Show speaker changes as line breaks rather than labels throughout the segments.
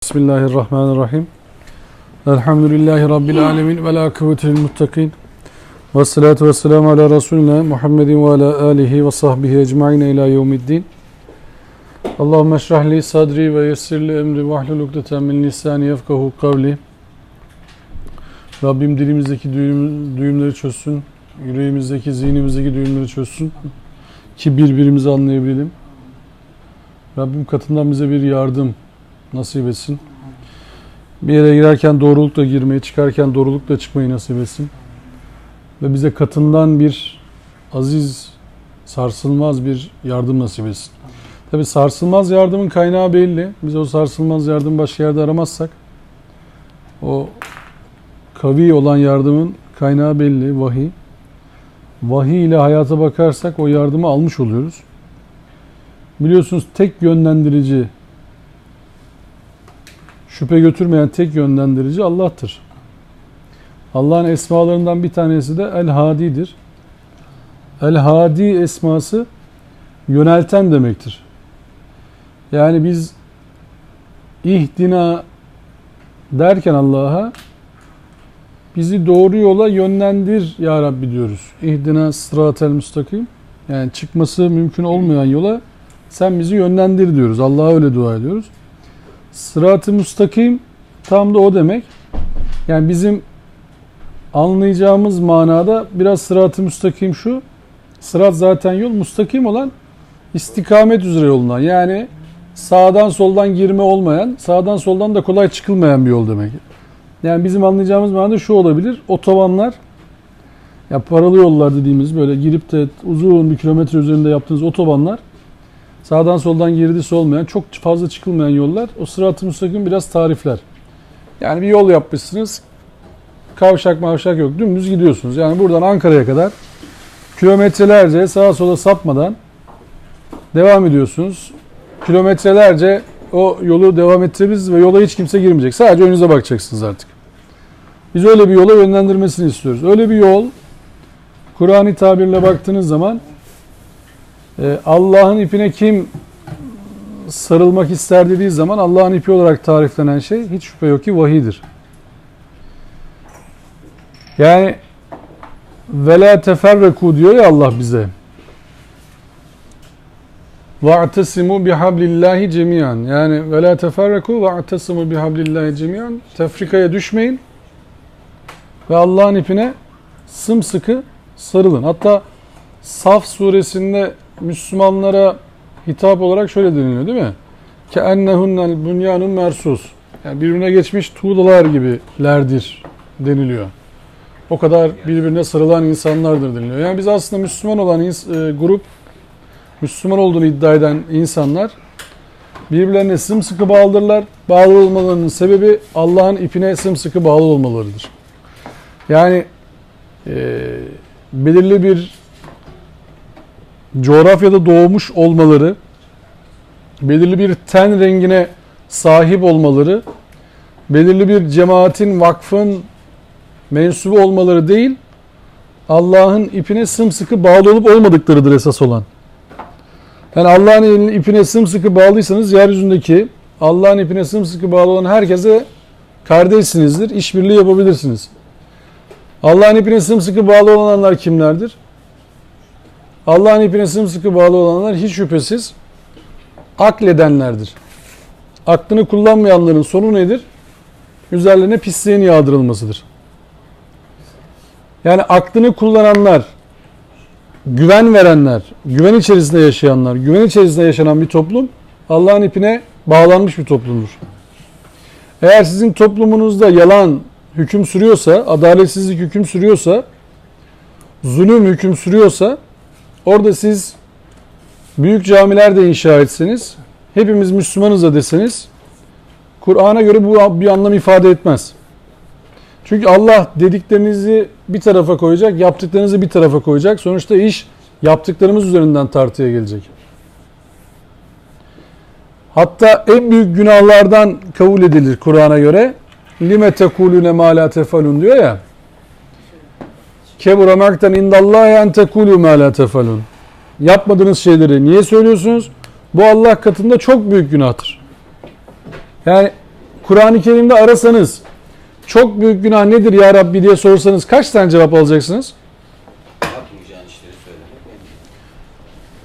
Bismillahirrahmanirrahim. Elhamdülillahi Rabbil alemin ve la kuvvetil muttakin. Ve salatu ve selamu ala Resulina Muhammedin ve ala alihi ve sahbihi ecmain ila yevmiddin. Allahümme eşrah sadri ve yessirli emri ve ahlul ukdeten min lisani yefkahu kavli. Rabbim dilimizdeki düğümleri çözsün, yüreğimizdeki, zihnimizdeki düğümleri çözsün ki birbirimizi anlayabilelim. Rabbim katından bize bir yardım nasip etsin. Bir yere girerken doğrulukla girmeyi, çıkarken doğrulukla çıkmayı nasip etsin. Ve bize katından bir aziz, sarsılmaz bir yardım nasip etsin. Tabi sarsılmaz yardımın kaynağı belli. Biz o sarsılmaz yardımı başka yerde aramazsak, o kavi olan yardımın kaynağı belli, vahiy. Vahiy ile hayata bakarsak o yardımı almış oluyoruz. Biliyorsunuz tek yönlendirici, şüphe götürmeyen tek yönlendirici Allah'tır. Allah'ın esmalarından bir tanesi de El-Hadi'dir. El-Hadi esması yönelten demektir. Yani biz ihdina derken Allah'a bizi doğru yola yönlendir ya Rabbi diyoruz. İhdina sıratel müstakim. Yani çıkması mümkün olmayan yola sen bizi yönlendir diyoruz. Allah'a öyle dua ediyoruz. Sırat-ı müstakim tam da o demek. Yani bizim anlayacağımız manada biraz sırat-ı müstakim şu. Sırat zaten yol, müstakim olan istikamet üzere yolundan. Yani sağdan soldan girme olmayan, sağdan soldan da kolay çıkılmayan bir yol demek. Yani bizim anlayacağımız manada şu olabilir. Otobanlar, ya paralı yollar dediğimiz böyle girip de uzun bir kilometre üzerinde yaptığınız otobanlar, sağdan soldan girdisi olmayan, çok fazla çıkılmayan yollar, o sırat-ı müstakim biraz tarifler. Yani bir yol yapmışsınız, kavşak mavşak yok, dümdüz gidiyorsunuz. Yani buradan Ankara'ya kadar kilometrelerce sağa sola sapmadan devam ediyorsunuz. Kilometrelerce o yolu devam ettiririz ve yola hiç kimse girmeyecek. Sadece önünüze bakacaksınız artık. Biz öyle bir yola yönlendirmesini istiyoruz. Öyle bir yol, Kur'an-ı tabirle baktığınız zaman Allah'ın ipine kim sarılmak ister dediği zaman Allah'ın ipi olarak tariflenen şey hiç şüphe yok ki vahiydir. Yani وَلَا تَفَرَّكُوا diyor ya Allah bize. وَاَعْتَسِمُوا بِحَبْلِ اللّٰهِ جَمِيعًا. Yani وَلَا تَفَرَّكُوا وَاَعْتَسِمُوا بِحَبْلِ اللّٰهِ جَمِيعًا. Tefrikaya düşmeyin ve Allah'ın ipine sımsıkı sarılın. Hatta Saf suresinde Müslümanlara hitap olarak şöyle deniliyor değil mi? كَاَنَّهُنَّ الْبُنْيَانٌ مَرْسُوسٌ. Yani birbirine geçmiş tuğlalar gibilerdir deniliyor. O kadar birbirine sarılan insanlardır deniliyor. Yani biz aslında Müslüman olan grup, Müslüman olduğunu iddia eden insanlar birbirlerine sımsıkı bağlıdırlar. Bağlı olmalarının sebebi Allah'ın ipine sımsıkı bağlı olmalarıdır. Yani belirli bir coğrafyada doğmuş olmaları, belirli bir ten rengine sahip olmaları, belirli bir cemaatin, vakfın mensubu olmaları değil, Allah'ın ipine sımsıkı bağlı olup olmadıklarıdır esas olan. Yani Allah'ın ipine sımsıkı bağlıysanız yeryüzündeki Allah'ın ipine sımsıkı bağlı olan herkese kardeşsinizdir, işbirliği yapabilirsiniz. Allah'ın ipine sımsıkı bağlı olanlar kimlerdir? Allah'ın ipine sımsıkı bağlı olanlar hiç şüphesiz akledenlerdir. Aklını kullanmayanların sonu nedir? Üzerlerine pisliğin yağdırılmasıdır. Yani aklını kullananlar, güven verenler, güven içerisinde yaşayanlar, güven içerisinde yaşanan bir toplum Allah'ın ipine bağlanmış bir toplumdur. Eğer sizin toplumunuzda yalan hüküm sürüyorsa, adaletsizlik hüküm sürüyorsa, zulüm hüküm sürüyorsa, orada siz büyük camiler de inşa etseniz, hepimiz Müslümanız da deseniz, Kur'an'a göre bu bir anlam ifade etmez. Çünkü Allah dediklerinizi bir tarafa koyacak, yaptıklarınızı bir tarafa koyacak. Sonuçta iş yaptıklarımız üzerinden tartıya gelecek. Hatta en büyük günahlardan kabul edilir Kur'an'a göre. لِمَ تَكُولُونَ مَا لَا تَفَلُونَ diyor ya. كَبُرَ مَقْتًا اِنْدَ اللّٰهِ اَنْ تَكُولُوا مَا لَا تَفَلُونَ. Yapmadığınız şeyleri niye söylüyorsunuz? Bu Allah katında çok büyük günahtır. Yani Kur'an-ı Kerim'de arasanız çok büyük günah nedir ya Rabbi diye sorsanız kaç tane cevap alacaksınız?
Yapmayacağın işleri söylemek.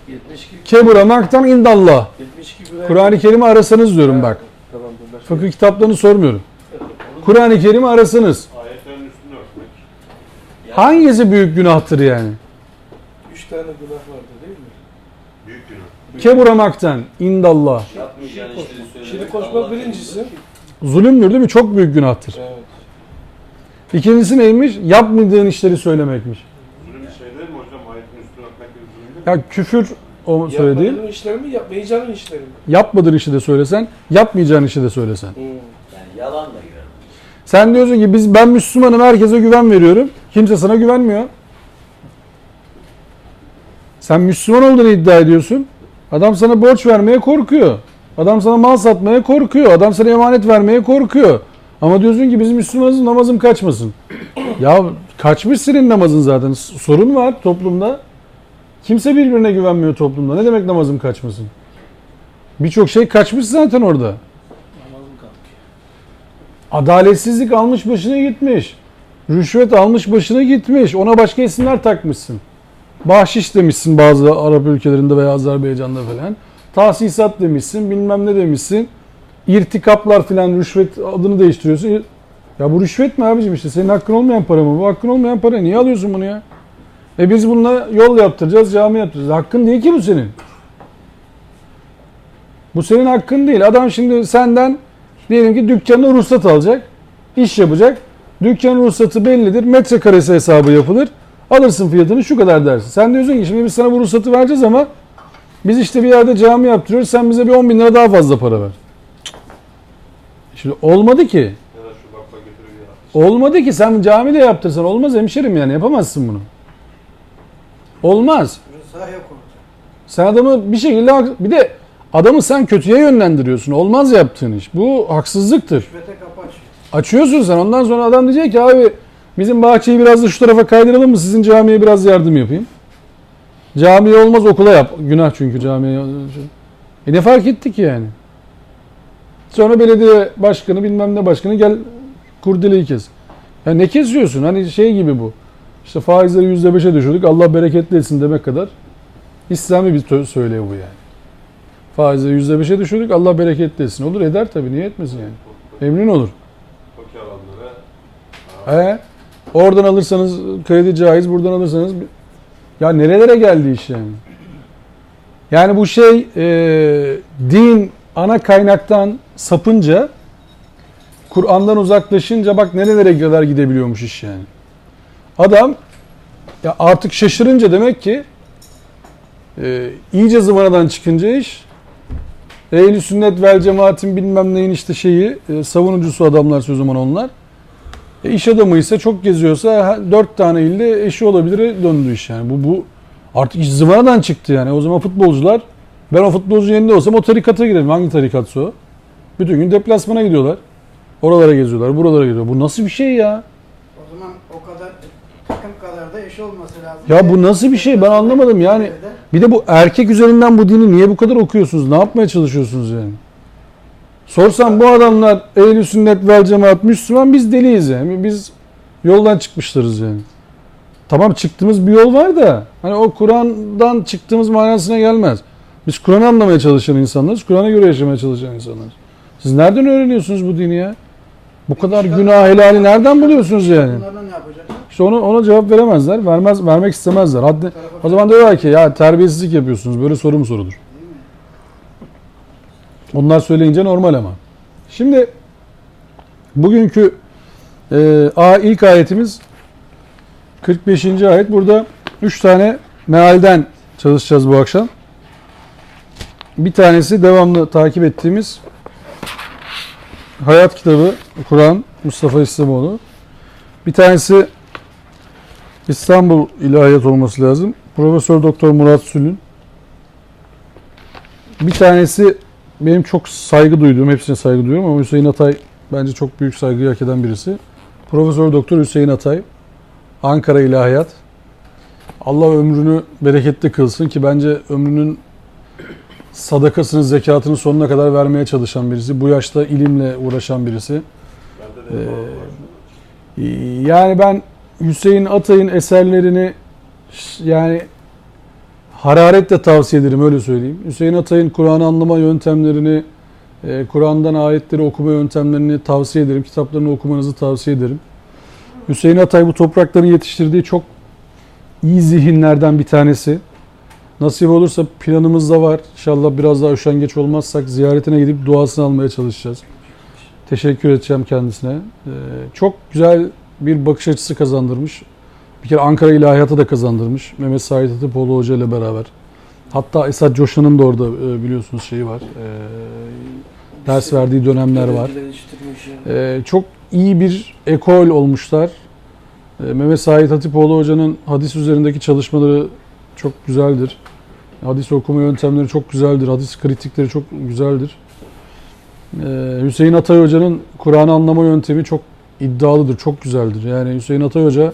72.
Keburamaktan indallah.
72
Kur'an-ı Kerim'i arasanız diyorum bak.
Tamam, bunlar
Fıkıh kitaplarını sormuyorum. Kur'an-ı Kerim'i arasanız
Ayetlerin üstünde örtmek.
hangisi büyük günahtır yani?
3 tane günah vardı değil mi?
Büyük günah.
Keburamaktan indallah.
Yapmayacağın işleri söylemek.
Şirk koşmak birincisi.
Zulümdür değil mi? Çok büyük günahtır.
Evet.
İkincisi neymiş? Yapmadığın işleri söylemekmiş.
Zulüm bir şey değil mi hocam? Ayetin üstüne örtmek gibi zulüm değil mi?
Ya küfür o söylediğin.
Yapmadığın işleri mi, yapmayacağın işleri mi?
Yapmadığın işi de söylesen, yapmayacağın işi de söylesen.
Yani yalan da güven.
Sen diyorsun ki ben Müslümanım, herkese güven veriyorum. Kimse sana güvenmiyor. Sen Müslüman olduğunu iddia ediyorsun. Adam sana borç vermeye korkuyor. Adam sana mal satmaya korkuyor. Adam sana emanet vermeye korkuyor. Ama diyorsun ki biz Müslümanız, namazım kaçmasın. Ya kaçmış senin namazın zaten. Sorun var toplumda. Kimse birbirine güvenmiyor toplumda. Ne demek namazım kaçmasın? Birçok şey kaçmış zaten orada.
Namazın kalkıyor.
Adaletsizlik almış başına gitmiş. Rüşvet almış başına gitmiş. Ona başka isimler takmışsın. Bahşiş demişsin bazı Arap ülkelerinde veya Azerbaycan'da falan. Tahsisat demişsin, bilmem ne demişsin. İrtikaplar filan, rüşvet adını değiştiriyorsun. Ya bu rüşvet mi abicim işte? Senin hakkın olmayan para mı? Bu hakkın olmayan para. Niye alıyorsun bunu ya? Biz bununla yol yaptıracağız, cami yaptıracağız. Hakkın değil ki bu senin. Bu senin hakkın değil. Adam şimdi senden diyelim ki dükkanına ruhsat alacak. İş yapacak. Dükkanın ruhsatı bellidir. Metrekaresi hesabı yapılır. Alırsın fiyatını şu kadar dersin. Sen diyorsun ki şimdi biz sana bu ruhsatı vereceğiz ama biz işte bir yerde cami yaptırıyoruz. Sen bize bir 10 bin lira daha fazla para ver. Şimdi olmadı ki.
Ya da şu bakla getiriyor ya.
Olmadı ki. Sen cami de yaptırsan olmaz hemşerim yani. Yapamazsın bunu. Olmaz.
Rıza yok orada.
Sen adamı bir şekilde bir de adamı sen kötüye yönlendiriyorsun. Olmaz yaptığın iş. Bu haksızlıktır.
Rüşvete kapı açıyor.
Açıyorsun sen. Ondan sonra adam diyecek ki abi bizim bahçeyi biraz da şu tarafa kaydıralım mı? Sizin camiye biraz yardım yapayım. Camiye olmaz okula yap. Günah çünkü camiye. Ne fark etti ki yani? Sonra belediye başkanı bilmem ne başkanı gel kurdeleyi kes. Ya ne kesiyorsun? Hani şey gibi bu. İşte faizleri %5'e düşürdük. Allah bereketli etsin demek kadar. İslami bir söyleye bu yani. Faizleri %5'e düşürdük. Allah bereketli etsin. Olur eder tabii. Niye etmesin yani? Emin olur.
Toki alanlara.
Oradan alırsanız kredi caiz, buradan alırsanız ya nerelere geldi iş yani? Yani bu şey din ana kaynaktan sapınca, Kur'an'dan uzaklaşınca bak nerelere kadar gidebiliyormuş iş yani. Adam ya artık şaşırınca demek ki iyice zıvanadan çıkınca iş Ehl-i Sünnet vel Cemaat'in bilmem neyin işte şeyi savunucusu adamlar o zaman onlar. İş adamı ise çok geziyorsa 4 tane ilde eşi olabilir döndü iş yani. Bu artık iş zıvanadan çıktı yani. O zaman futbolcular ben o futbolcu yerinde olsam o tarikata girerim. Hangi tarikatsa o? Bütün gün deplasmana gidiyorlar. Oralara geziyorlar, buralara gidiyorlar. Bu nasıl bir şey ya?
O zaman o kadar takım kadar da eş olması lazım.
Ya bu nasıl bir şey? Ben anlamadım yani. Bir de bu erkek üzerinden bu dini niye bu kadar okuyorsunuz? Ne yapmaya çalışıyorsunuz yani? Sorsam bu adamlar Ehl-i Sünnet vel Cemaat Müslüman, biz deliyiz yani. Biz yoldan çıkmışlarız yani. Tamam çıktığımız bir yol var da hani o Kur'an'dan çıktığımız manasına gelmez. Biz Kur'an'ı anlamaya çalışan insanlarız. Kur'an'a göre yaşamaya çalışan insanlarız. Siz nereden öğreniyorsunuz bu dini ya? Bu kadar günah helali nereden buluyorsunuz yani?
Bunlarla ne yapacaklar?
İşte ona cevap veremezler. Vermek istemezler. O zaman diyorlar ki ya terbiyesizlik yapıyorsunuz. Böyle soru mu sorulur? Onlar söyleyince normal ama. Şimdi bugünkü ilk ayetimiz 45. ayet. Burada 3 tane mealden çalışacağız bu akşam. Bir tanesi devamlı takip ettiğimiz Hayat kitabı Kur'an Mustafa İslamoğlu. Bir tanesi İstanbul İlahiyat olması lazım. Profesör Doktor Murat Sülün. Bir tanesi benim çok saygı duyduğum, hepsine saygı duyuyorum ama Hüseyin Atay bence çok büyük saygıyı hak eden birisi. Profesör Doktor Hüseyin Atay. Ankara İlahiyat. Allah ömrünü bereketli kılsın ki bence ömrünün sadakasını, zekatını sonuna kadar vermeye çalışan birisi. Bu yaşta ilimle uğraşan birisi.
Bende de var.
Yani ben Hüseyin Atay'ın eserlerini yani hararetle tavsiye ederim, öyle söyleyeyim. Hüseyin Atay'ın Kur'an'ı anlama yöntemlerini, Kur'an'dan ayetleri okuma yöntemlerini tavsiye ederim. Kitaplarını okumanızı tavsiye ederim. Hüseyin Atay bu toprakların yetiştirdiği çok iyi zihinlerden bir tanesi. Nasip olursa planımız da var. İnşallah biraz daha üşengeç olmazsak ziyaretine gidip duasını almaya çalışacağız. Teşekkür edeceğim kendisine. Çok güzel bir bakış açısı kazandırmış. Bir kere Ankara İlahiyat'a da kazandırmış. Mehmet Said Hatipoğlu Hoca ile beraber. Hatta Esad Coşan'ın da orada biliyorsunuz şeyi var. Ders verdiği dönemler var. Çok iyi bir ekol olmuşlar. Mehmet Said Hatipoğlu Hoca'nın hadis üzerindeki çalışmaları çok güzeldir. Hadis okuma yöntemleri çok güzeldir. Hadis kritikleri çok güzeldir. Hüseyin Atay Hoca'nın Kur'an'ı anlama yöntemi çok iddialıdır, çok güzeldir. Yani Hüseyin Atay Hoca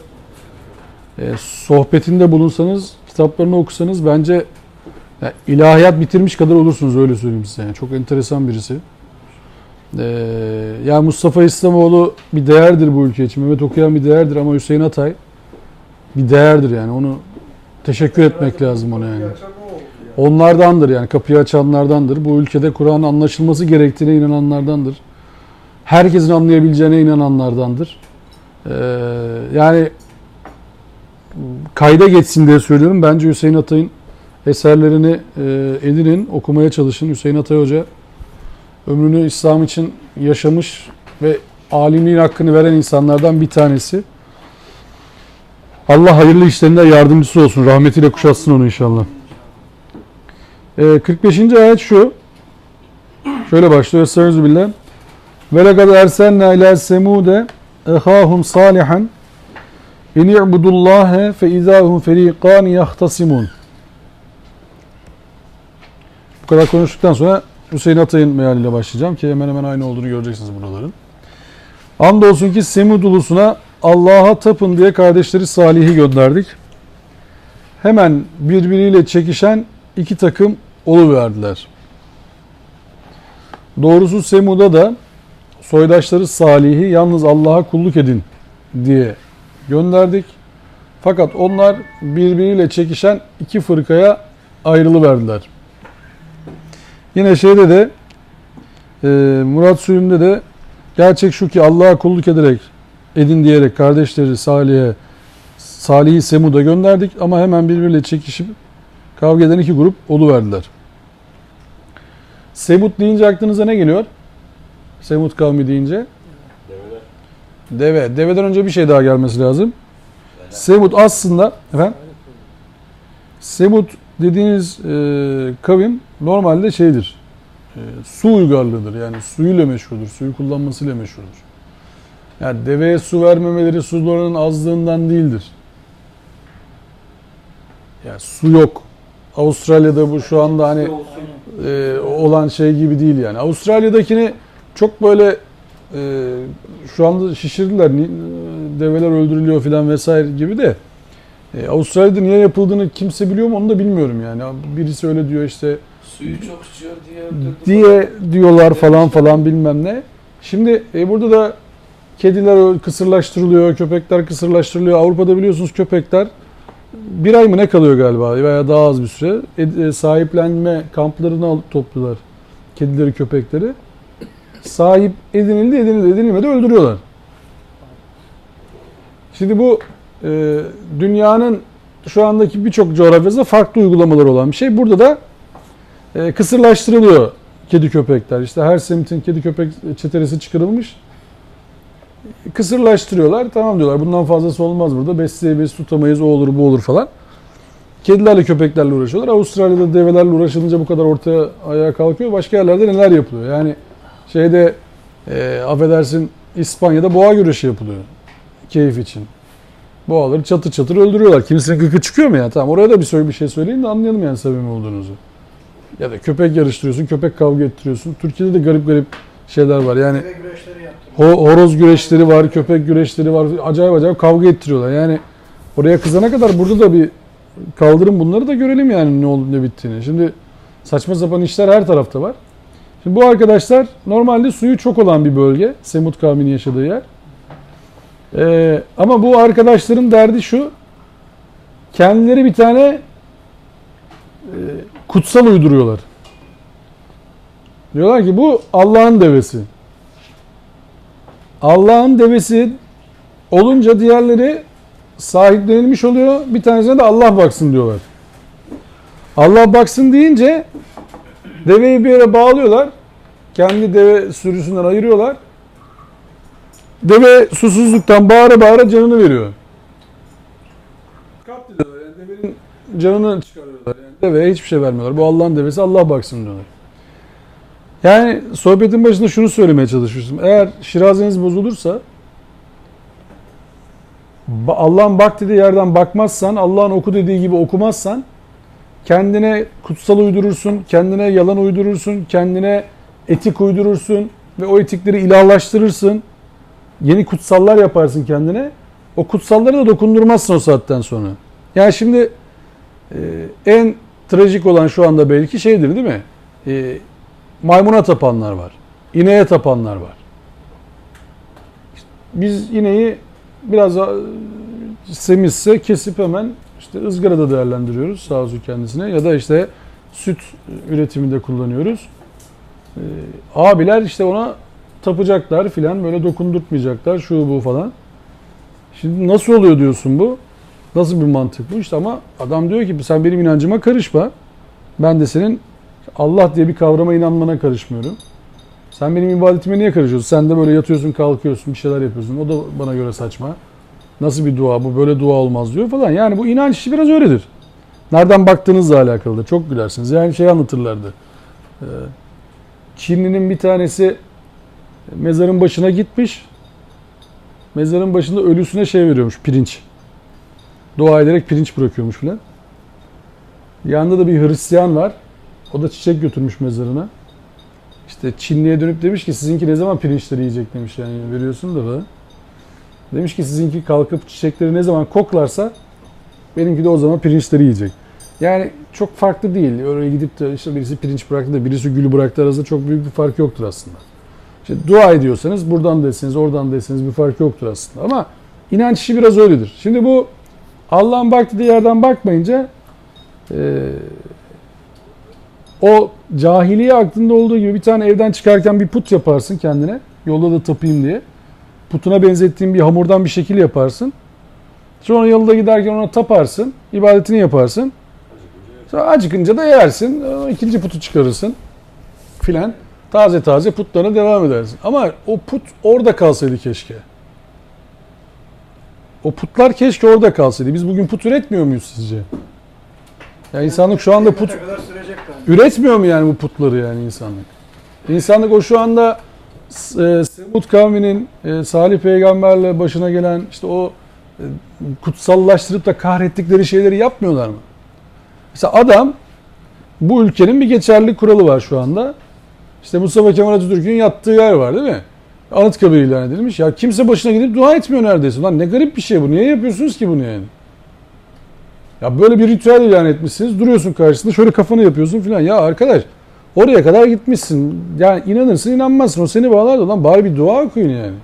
sohbetinde bulunsanız, kitaplarını okusanız bence yani ilahiyat bitirmiş kadar olursunuz, öyle söyleyeyim size. Yani çok enteresan birisi. Yani Mustafa İslamoğlu bir değerdir bu ülke için. Mehmet Okuyan bir değerdir ama Hüseyin Atay bir değerdir yani. Onu teşekkür etmek lazım ona yani. Onlardandır yani, kapıyı açanlardandır. Bu ülkede Kur'an'ın anlaşılması gerektiğine inananlardandır. Herkesin anlayabileceğine inananlardandır. Yani kayda geçsin diye söylüyorum. Bence Hüseyin Atay'ın eserlerini edinin, okumaya çalışın. Hüseyin Atay Hoca ömrünü İslam için yaşamış ve alimliğin hakkını veren insanlardan bir tanesi. Allah hayırlı işlerinde yardımcısı olsun. Rahmetiyle kuşatsın onu inşallah. 45. ayet şu. Şöyle başlıyor. Estağfirullah. Ve lekad erselna ila semude ehahum salihan in i'budullaha fe izahum feriqan yahtasimun. Bu kadar konuştuktan sonra Hüseyin Atay'ın mealiyle başlayacağım ki hemen hemen aynı olduğunu göreceksiniz buraların. Andolsun ki Semud ulusuna Allah'a tapın diye kardeşleri Salih'i gönderdik. Hemen birbiriyle çekişen iki takım oluverdiler. Doğrusu Semud'a da soydaşları Salih'i yalnız Allah'a kulluk edin diye gönderdik. Fakat onlar birbiriyle çekişen iki fırkaya ayrılıverdiler. Yine şeyde de Murat Sülüm'de de gerçek şu ki Allah'a kulluk ederek edin diyerek kardeşleri Salih'i Semud'a gönderdik ama hemen birbiriyle çekişip kavga eden iki grup oluverdiler. Semud deyince aklınıza ne geliyor? Semud kavmi deyince? Deve. Deveden önce bir şey daha gelmesi lazım. Semud aslında Semud dediğiniz kavim normalde şeydir. Su uygarlığıdır. Yani suyuyla meşhurdur. Suyu kullanmasıyla meşhurdur. Yani deveye su vermemeleri sularının azlığından değildir. Yani su yok. Avustralya'da bu şu anda hani olan şey gibi değil yani. Avustralya'dakini çok böyle şu anda şişirdiler. Develer öldürülüyor filan vesaire gibi de. Avustralya'da niye yapıldığını kimse biliyor mu onu da bilmiyorum yani. Birisi öyle diyor işte.
Suyu çok içiyor
diye diyorlar falan bilmem ne. Şimdi burada da kediler kısırlaştırılıyor, köpekler kısırlaştırılıyor. Avrupa'da biliyorsunuz köpekler bir ay mı ne kalıyor galiba veya daha az bir süre. Sahiplenme kamplarına alıp topluyorlar kedileri, köpekleri. Sahip edinilmedi öldürüyorlar. Şimdi bu dünyanın şu andaki birçok coğrafyasında farklı uygulamalar olan bir şey. Burada da kısırlaştırılıyor kedi köpekler. İşte her semtin kedi köpek çetelesi çıkarılmış. Kısırlaştırıyorlar. Tamam diyorlar. Bundan fazlası olmaz burada. Besleyemeyiz, tutamayız, o olur, bu olur falan. Kedilerle, köpeklerle uğraşıyorlar. Avustralya'da develerle uğraşılınca bu kadar ortaya ayağa kalkıyor. Başka yerlerde neler yapılıyor? Yani şeyde affedersin İspanya'da boğa güreşi yapılıyor. Keyif için. Boğaları çatır çatır öldürüyorlar. Kimisinin gıkı çıkıyor mu ya? Tamam oraya da bir şey söyleyin de anlayalım yani samimi olduğunuzu. Ya da köpek yarıştırıyorsun, köpek kavga ettiriyorsun. Türkiye'de de garip şeyler var. Yani horoz güreşleri var, köpek güreşleri var. Acayip kavga ettiriyorlar. Yani oraya kızana kadar burada da bir kaldırın bunları da görelim yani ne oldu ne bittiğini. Şimdi Saçma sapan işler her tarafta var. Şimdi bu arkadaşlar normalde suyu çok olan bir bölge. Semud kavminin yaşadığı yer. Ama bu arkadaşların derdi şu. Kendileri bir tane kutsal uyduruyorlar. Diyorlar ki bu Allah'ın devesi. Allah'ın devesi olunca diğerleri sahiplenilmiş oluyor. Bir tanesine de Allah baksın diyorlar. Allah baksın deyince deveyi bir yere bağlıyorlar. Kendi deve sürüsünden ayırıyorlar. Deve susuzluktan bağıra bağıra canını veriyor. Katlediyorlar. Yani devenin canını çıkarıyorlar. Yani deveye hiçbir şey vermiyorlar. Bu Allah'ın devesi, Allah baksın diyorlar. Yani sohbetin başında şunu söylemeye çalışmıştım. Eğer şirazeniz bozulursa Allah'ın bak dediği yerden bakmazsan, Allah'ın oku dediği gibi okumazsan kendine kutsal uydurursun, kendine yalan uydurursun, kendine etik uydurursun ve o etikleri ilahlaştırırsın. Yeni kutsallar yaparsın kendine. O kutsalları da dokundurmazsın o saatten sonra. Yani şimdi en trajik olan şu anda belki şeydir değil mi? Maymuna tapanlar var. İneğe tapanlar var. Biz ineği biraz semizse kesip hemen işte ızgarada değerlendiriyoruz sağ olsun kendisine ya da işte süt üretiminde kullanıyoruz. Abiler işte ona tapacaklar filan böyle dokundurtmayacaklar şu bu falan. Şimdi nasıl oluyor diyorsun bu? Nasıl bir mantık bu? İşte ama adam diyor ki sen benim inancıma karışma. Ben de senin Allah diye bir kavrama inanmana karışmıyorum. Sen benim ibadetime niye karışıyorsun? Sen de böyle yatıyorsun, kalkıyorsun, bir şeyler yapıyorsun. O da bana göre saçma. Nasıl bir dua bu? Böyle dua olmaz diyor falan. Yani bu inanç işi biraz öyledir. Nereden baktığınızla alakalıdır. Çok gülersiniz. Yani şey anlatırlardı. Çinlinin bir tanesi mezarın başına gitmiş. Mezarın başında ölüsüne şey veriyormuş, pirinç. Dua ederek pirinç bırakıyormuş filan. Yanında da bir Hristiyan var. O da çiçek götürmüş mezarına. İşte Çinli'ye dönüp demiş ki sizinki ne zaman pirinçleri yiyecek demiş yani veriyorsun da falan. Demiş ki sizinki kalkıp çiçekleri ne zaman koklarsa benimki de o zaman pirinçleri yiyecek. Yani çok farklı değil. Oraya gidip de işte birisi pirinç bıraktı da birisi gülü bıraktı arasında çok büyük bir fark yoktur aslında. İşte dua ediyorsanız buradan deseniz oradan deseniz bir fark yoktur aslında. Ama inanç işi biraz öyledir. Şimdi bu Allah'ın baktığı yerden bakmayınca o cahiliye aklında olduğu gibi bir tane evden çıkarken bir put yaparsın kendine. Yolda da tapayım diye. Putuna benzettiğin bir hamurdan bir şekil yaparsın. Sonra yolda giderken ona taparsın. İbadetini yaparsın. Sonra acıkınca da yersin. İkinci putu çıkarırsın. Filan. Taze taze putlarına devam edersin. Ama o put orada kalsaydı keşke. O putlar keşke orada kalsaydı. Biz bugün put üretmiyor muyuz sizce? Ya insanlık şu anda put üretmiyor mu yani bu putları yani insanlık? İnsanlık o şu anda Semud kavminin Salih peygamberle başına gelen işte o kutsallaştırıp da kahrettikleri şeyleri yapmıyorlar mı? Mesela adam bu ülkenin bir geçerli kuralı var şu anda. İşte Mustafa Kemal Atatürk'ün yattığı yer var değil mi? Anıtkabir ilan edilmiş. Ya kimse başına gidip dua etmiyor neredeyse. Lan ne garip bir şey bu. Niye yapıyorsunuz ki bunu yani? Ya böyle bir ritüel ilan etmişsiniz. Duruyorsun karşısında şöyle kafanı yapıyorsun filan. Ya arkadaş oraya kadar gitmişsin. Yani inanırsın inanmazsın. O seni bağlar da lan bari bir dua okuyun yani.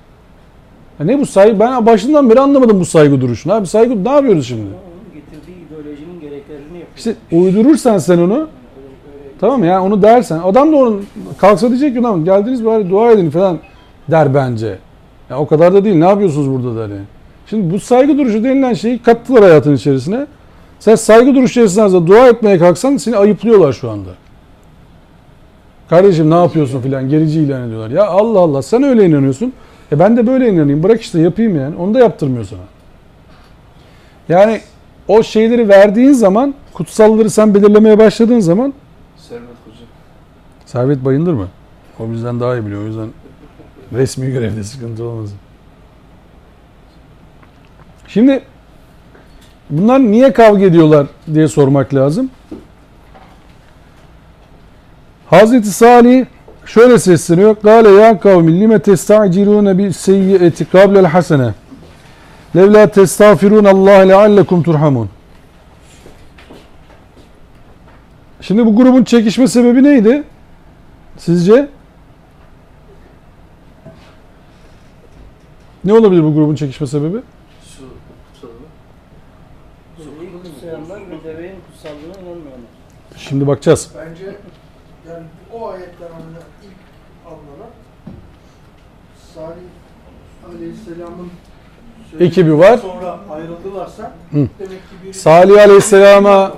Ya ne bu saygı? Ben başından beri anlamadım bu saygı duruşunu. Abi saygı ne yapıyoruz şimdi?
Onun getirdiği ideolojinin gereklerini yapıyor.
İşte uydurursan sen onu tamam yani onu dersen adam da onun kalksa diyecek ki lan geldiniz bari dua edin falan der bence. Ya o kadar da değil. Ne yapıyorsunuz burada der yani. Şimdi bu saygı duruşu denilen şeyi kattılar hayatın içerisine. Sen saygı duruşu içerisinde dua etmeye kalksan seni ayıplıyorlar şu anda. Kardeşim ne yapıyorsun filan gerici ilan ediyorlar. Ya Allah Allah sen öyle inanıyorsun. Ben de böyle inanayım. Bırak işte yapayım yani. Onu da yaptırmıyor sana. Yani o şeyleri verdiğin zaman kutsalları sen belirlemeye başladığın zaman
Servet Hoca.
Servet Bayındır mı? O bizden daha iyi biliyor. O yüzden resmi görevde sıkıntı olmaz. Şimdi bunlar niye kavga ediyorlar diye sormak lazım. Hazreti Salih şöyle sesleniyor. Kâle ya kavmi lime testa'cilûne bi seyyi'eti kablel hasene. Levlâ testağfirûne Allah leallekum turhamun. Şimdi bu grubun çekişme sebebi neydi? Sizce? Ne olabilir bu grubun çekişme sebebi?
Su. Su.
Deveyi kutsayanlar ve devenin kutsallığına inanmayanlar.
Şimdi bakacağız.
Bence yani o ayetler anında ilk alınan Salih Aleyhisselam'ın
Ekibi var.
sonra ayrıldılarsa
Hı.
demek ki bir
Salih Aleyhisselam'a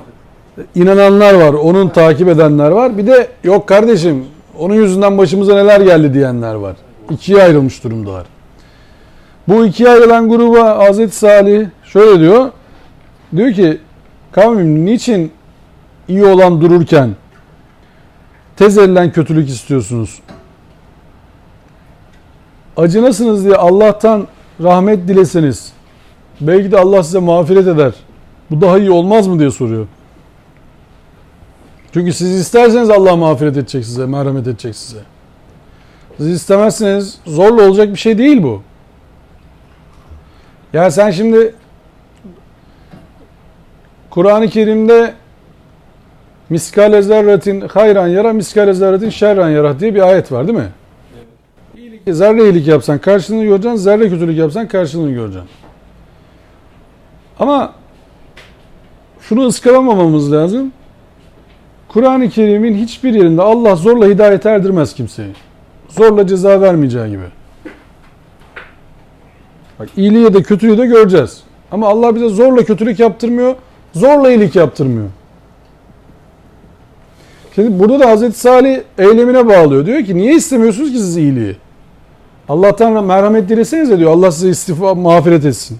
inananlar var, onun takip edenler var. Bir de yok kardeşim, onun yüzünden başımıza neler geldi diyenler var. İkiye ayrılmış durumdalar. Bu ikiye ayrılan gruba Hazreti Salih şöyle diyor. Diyor ki kavmim niçin iyi olan dururken tez elden kötülük istiyorsunuz? Acınasınız diye Allah'tan rahmet dileseniz belki de Allah size mağfiret eder. Bu daha iyi olmaz mı diye soruyor. Çünkü siz isterseniz Allah mağfiret edecek size, merhamet edecek size. Siz istemezseniz zorla olacak bir şey değil bu. Ya sen şimdi Kur'an-ı Kerim'de miskale zerretin hayran yara, miskale zerretin şerran yara diye bir ayet var değil mi? Zerre iyilik yapsan karşılığını göreceksin, zerre kötülük yapsan karşılığını göreceksin. Ama şunu ıskalamamamız lazım. Kur'an-ı Kerim'in hiçbir yerinde Allah zorla hidayet erdirmez kimseyi. Zorla ceza vermeyeceği gibi. Bak iyiliği ya da kötülüğü de göreceğiz. Ama Allah bize zorla kötülük yaptırmıyor, zorla iyilik yaptırmıyor. Şimdi burada da Hazreti Salih eylemine bağlıyor. Diyor ki niye istemiyorsunuz ki siz iyiliği? Allah'tan merhamet dilesenize diyor. Allah size mağfiret etsin.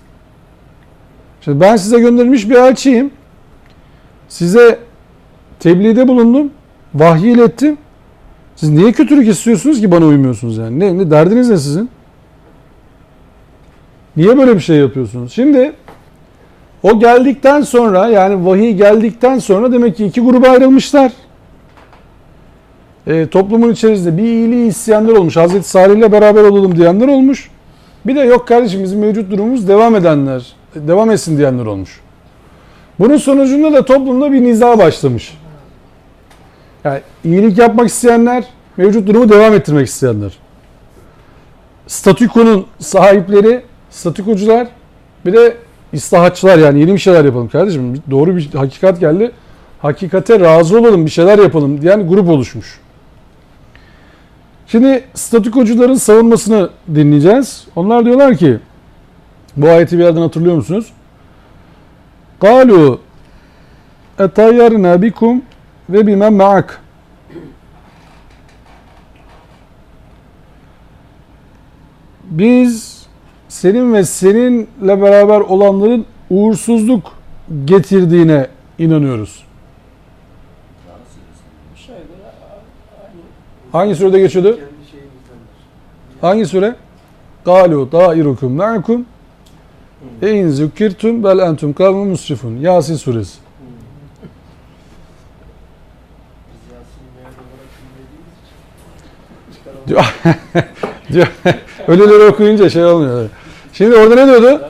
Şimdi ben size gönderilmiş bir elçiyim. Size tebliğde bulundum. Vahiy ilettim. Siz niye kötülük istiyorsunuz ki bana uymuyorsunuz yani? Ne derdiniz ne sizin? Niye böyle bir şey yapıyorsunuz? Şimdi o geldikten sonra yani vahiy geldikten sonra demek ki iki gruba ayrılmışlar. Toplumun içerisinde bir iyiliği isteyenler olmuş. Hazreti Salih ile beraber olalım diyenler olmuş. Bir de yok kardeşim bizim mevcut durumumuz devam etsin diyenler olmuş. Bunun sonucunda da toplumda bir niza başlamış. Yani iyilik yapmak isteyenler, mevcut durumu devam ettirmek isteyenler. Statükonun sahipleri, statükocular, bir de islahatçılar yani yeni bir şeyler yapalım kardeşim. Doğru bir hakikat geldi. Hakikate razı olalım, bir şeyler yapalım diyen grup oluşmuş. Şimdi statükocuların savunmasını dinleyeceğiz. Onlar diyorlar ki, bu ayeti bir yerden hatırlıyor musunuz? قَالُوا اَتَيَّرْنَا بِكُمْ وَبِمَنْ مَعَكَ Biz senin ve seninle beraber olanların uğursuzluk getirdiğine inanıyoruz. Hangi surede geçiyordu?
kendi şeyimizdendir.
Hangi sure? قَالُوا طَائِرُكُمْ مَعَكُمْ اِنْ زُكِّرْتُمْ بَلْ اَنْتُمْ قَوْمٌ مُسْرِفُونَ Yasin suresi.
Biz Yasin'i meğer olarak bilmediğimiz için
Diyor, ölüleri okuyunca şey olmuyor. Şimdi orada ne diyordu?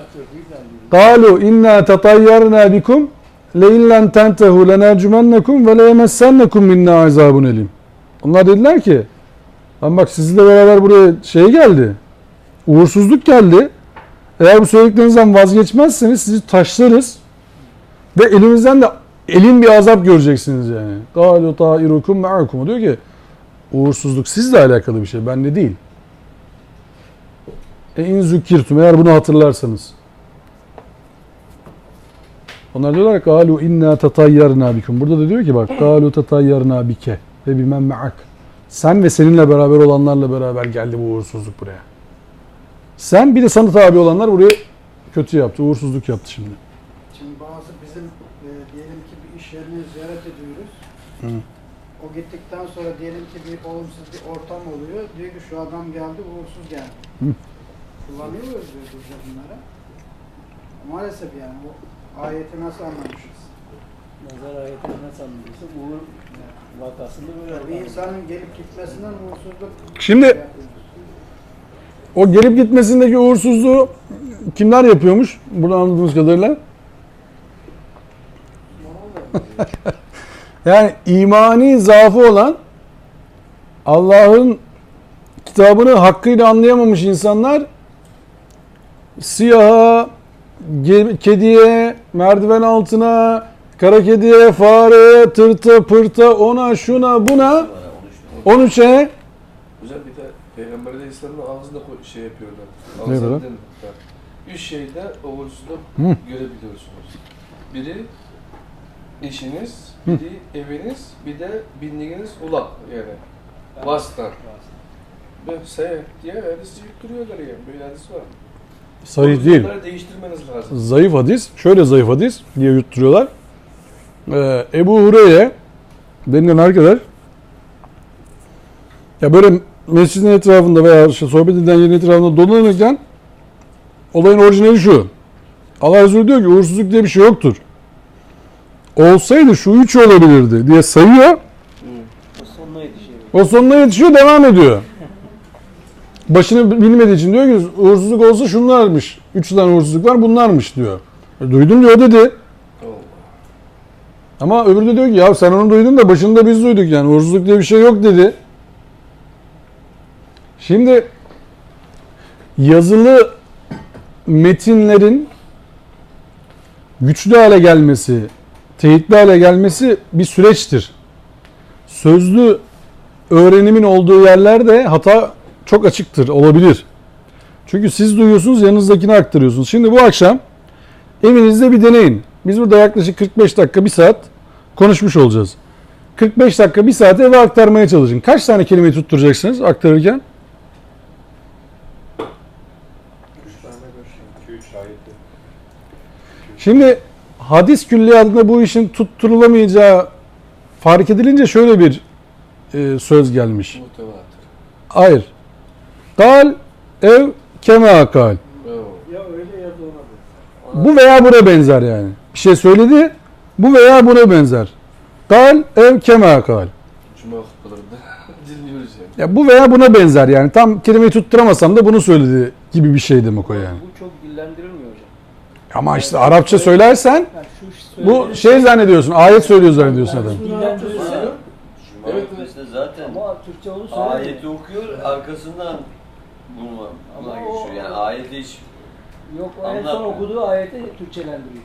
قَالُوا اِنَّا تَطَيَّرْنَا بِكُمْ لَاِنْ لَنْ تَنْتَهُوا لَنَرْجُمَنَّكُمْ وَلَيَمَسَّنَّكُمْ مِنَّا عَذَابٌ اَلِيمٌ Onlar dediler ki, ama bak sizinle beraber buraya şey geldi, uğursuzluk geldi. Eğer bu söylediklerinizden vazgeçmezseniz sizi taşlarız ve elimizden de elin bir azap göreceksiniz yani. قَالُوا طَائِرُكُمْ مَعَكُمْ diyor ki, uğursuzluk sizle alakalı bir şey, bende değil. اِنْ زُكِّرْتُمْ eğer bunu hatırlarsanız. Onlar diyorlar ki قَالُوا اِنَّا تَطَيَّرْنَا بِكُمْ Burada da diyor ki bak قَالُوا تَطَيَّرْنَا بِكَ ve bilmem me'ak. Sen ve seninle beraber olanlarla beraber geldi bu uğursuzluk buraya. Sen bir de sana tabi olanlar buraya kötü yaptı, uğursuzluk yaptı şimdi.
Şimdi bazı bizim diyelim ki bir iş yerini ziyaret ediyoruz.
Hı.
O gittikten sonra diyelim ki bir olumsuz bir ortam oluyor. Diyor ki şu adam geldi, uğursuz geldi.
Hı.
Kullanıyoruz diyoruz bunlara. Maalesef yani bu ayeti nasıl anlamışız?
Nazar ayetini nasıl anlıyorsa uğur vakasında böyle
Bir
anlıyor.
insanın gelip gitmesinden uğursuzluk
Şimdi
yapıyoruz.
o gelip gitmesindeki uğursuzluğu kimler yapıyormuş? Buradan anladığımız kadarıyla. Yani imani zaafı olan, Allah'ın kitabını hakkıyla anlayamamış insanlar siyaha, kediye, merdiven altına, kara kediye, fareye, tırta, pırta, ona, şuna, buna, 13'e
Hocam bir de Peygamber Aleyhisselam'ın ağzında şey yapıyorlar.
Ne
Ağzından
böyle?
denetler. 3 şeyde uğursuzluk
Hı.
görebiliyorsunuz. Biri eşiniz, biri eviniz, bir de bindiğiniz ulak yani. Vasıtan. Böyle seyahat diye hadisi yüktürüyorlar yani. Böyle hadis var.
sahih değil.
Bunları değiştirmeniz lazım.
Zayıf hadis. Şöyle zayıf hadis diye yutturuyorlar. Ebu Hureyre denilen arkadaş ya böyle mescidin etrafında veya işte sohbet edilen yerin etrafında dolanırken olayın orijinali şu. Allah Resulü diyor ki uğursuzluk diye bir şey yoktur. Olsaydı şu 3 olabilirdi diye sayıyor.
O sonuna yetişiyor.
O sonuna yetişiyor, devam ediyor. Başını bilmediği için diyor ki uğursuzluk olsa şunlarmış. 3 tane uğursuzluk var, bunlarmış diyor. Duydum diyor, dedi.
Allah.
Ama öbürü de diyor ki ya sen onu duydun da başında biz duyduk yani. Uğursuzluk diye bir şey yok dedi. Şimdi yazılı metinlerin güçlü hale gelmesi, teyitli hale gelmesi bir süreçtir. Sözlü öğrenimin olduğu yerlerde hata çok açıktır, olabilir. Çünkü siz duyuyorsunuz, yanınızdakine aktarıyorsunuz. Şimdi bu akşam evinizde bir deneyin. Biz burada yaklaşık 45 dakika, 1 saat konuşmuş olacağız. 45 dakika, 1 saat eve aktarmaya çalışın. Kaç tane kelimeyi tutturacaksınız aktarırken?
2-3 ayeti.
Şimdi hadis külliyatında bu işin tutturulamayacağı fark edilince şöyle bir söz gelmiş.
Muhtevatır.
Hayır. Kal ev kema kal.
Oo.
Ya öyle ya da ona.
Bu veya buna benzer yani. Bir şey söyledi, bu veya buna benzer. Kal ev kema kal.
Cuma hutbalarında dinliyoruz yani.
Ya bu veya buna benzer yani. Tam kelimeyi tutturamasam da bunu söyledi gibi bir şey demek o yani.
Bu çok dillendirilmiyor hocam.
Ama işte Arapça söylersen
Yani şu
bu
söylediği
şey zannediyorsun, ayet söylüyor zannediyorsun adam.
dillendirirse
Cuma
Evet,
hutbesinde zaten
ama Türkçe onu söylemiyor.
ayeti okuyor, arkasından buna
Ama
geçiyor. Yani
o-
ayeti hiç
Yok o en son
Anlatmıyor.
okuduğu ayeti Türkçelendiriyor.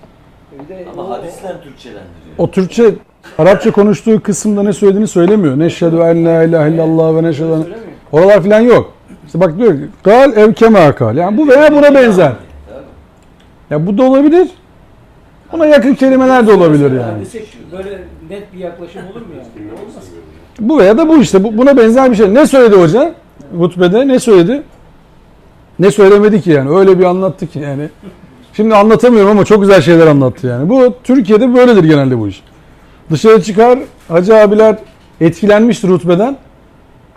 Bir de
ama
o-
hadisle Türkçelendiriyor.
O Türkçe, Arapça konuştuğu kısımda ne söylediğini söylemiyor. Neşhedü en la ilahe illallah ve neşhedü en...
söylemiyor.
Oralar falan yok. İşte bak diyor ki kal ev kema kal. Yani bu veya buna benzer.
Tabii.
Ya bu da olabilir. Buna yakın kelimeler de olabilir yani.
Hadise böyle net bir yaklaşım olur mu yani? Olmaz.
Bu veya da bu işte. Buna benzer bir şey. Ne söyledi hoca? Hutbede ne söyledi? Ne söylemedi ki yani. Öyle bir anlattı ki yani. Şimdi anlatamıyorum ama çok güzel şeyler anlattı yani. Bu Türkiye'de böyledir genelde bu iş. Dışarı çıkar, hacı abiler etkilenmiştir hutbeden.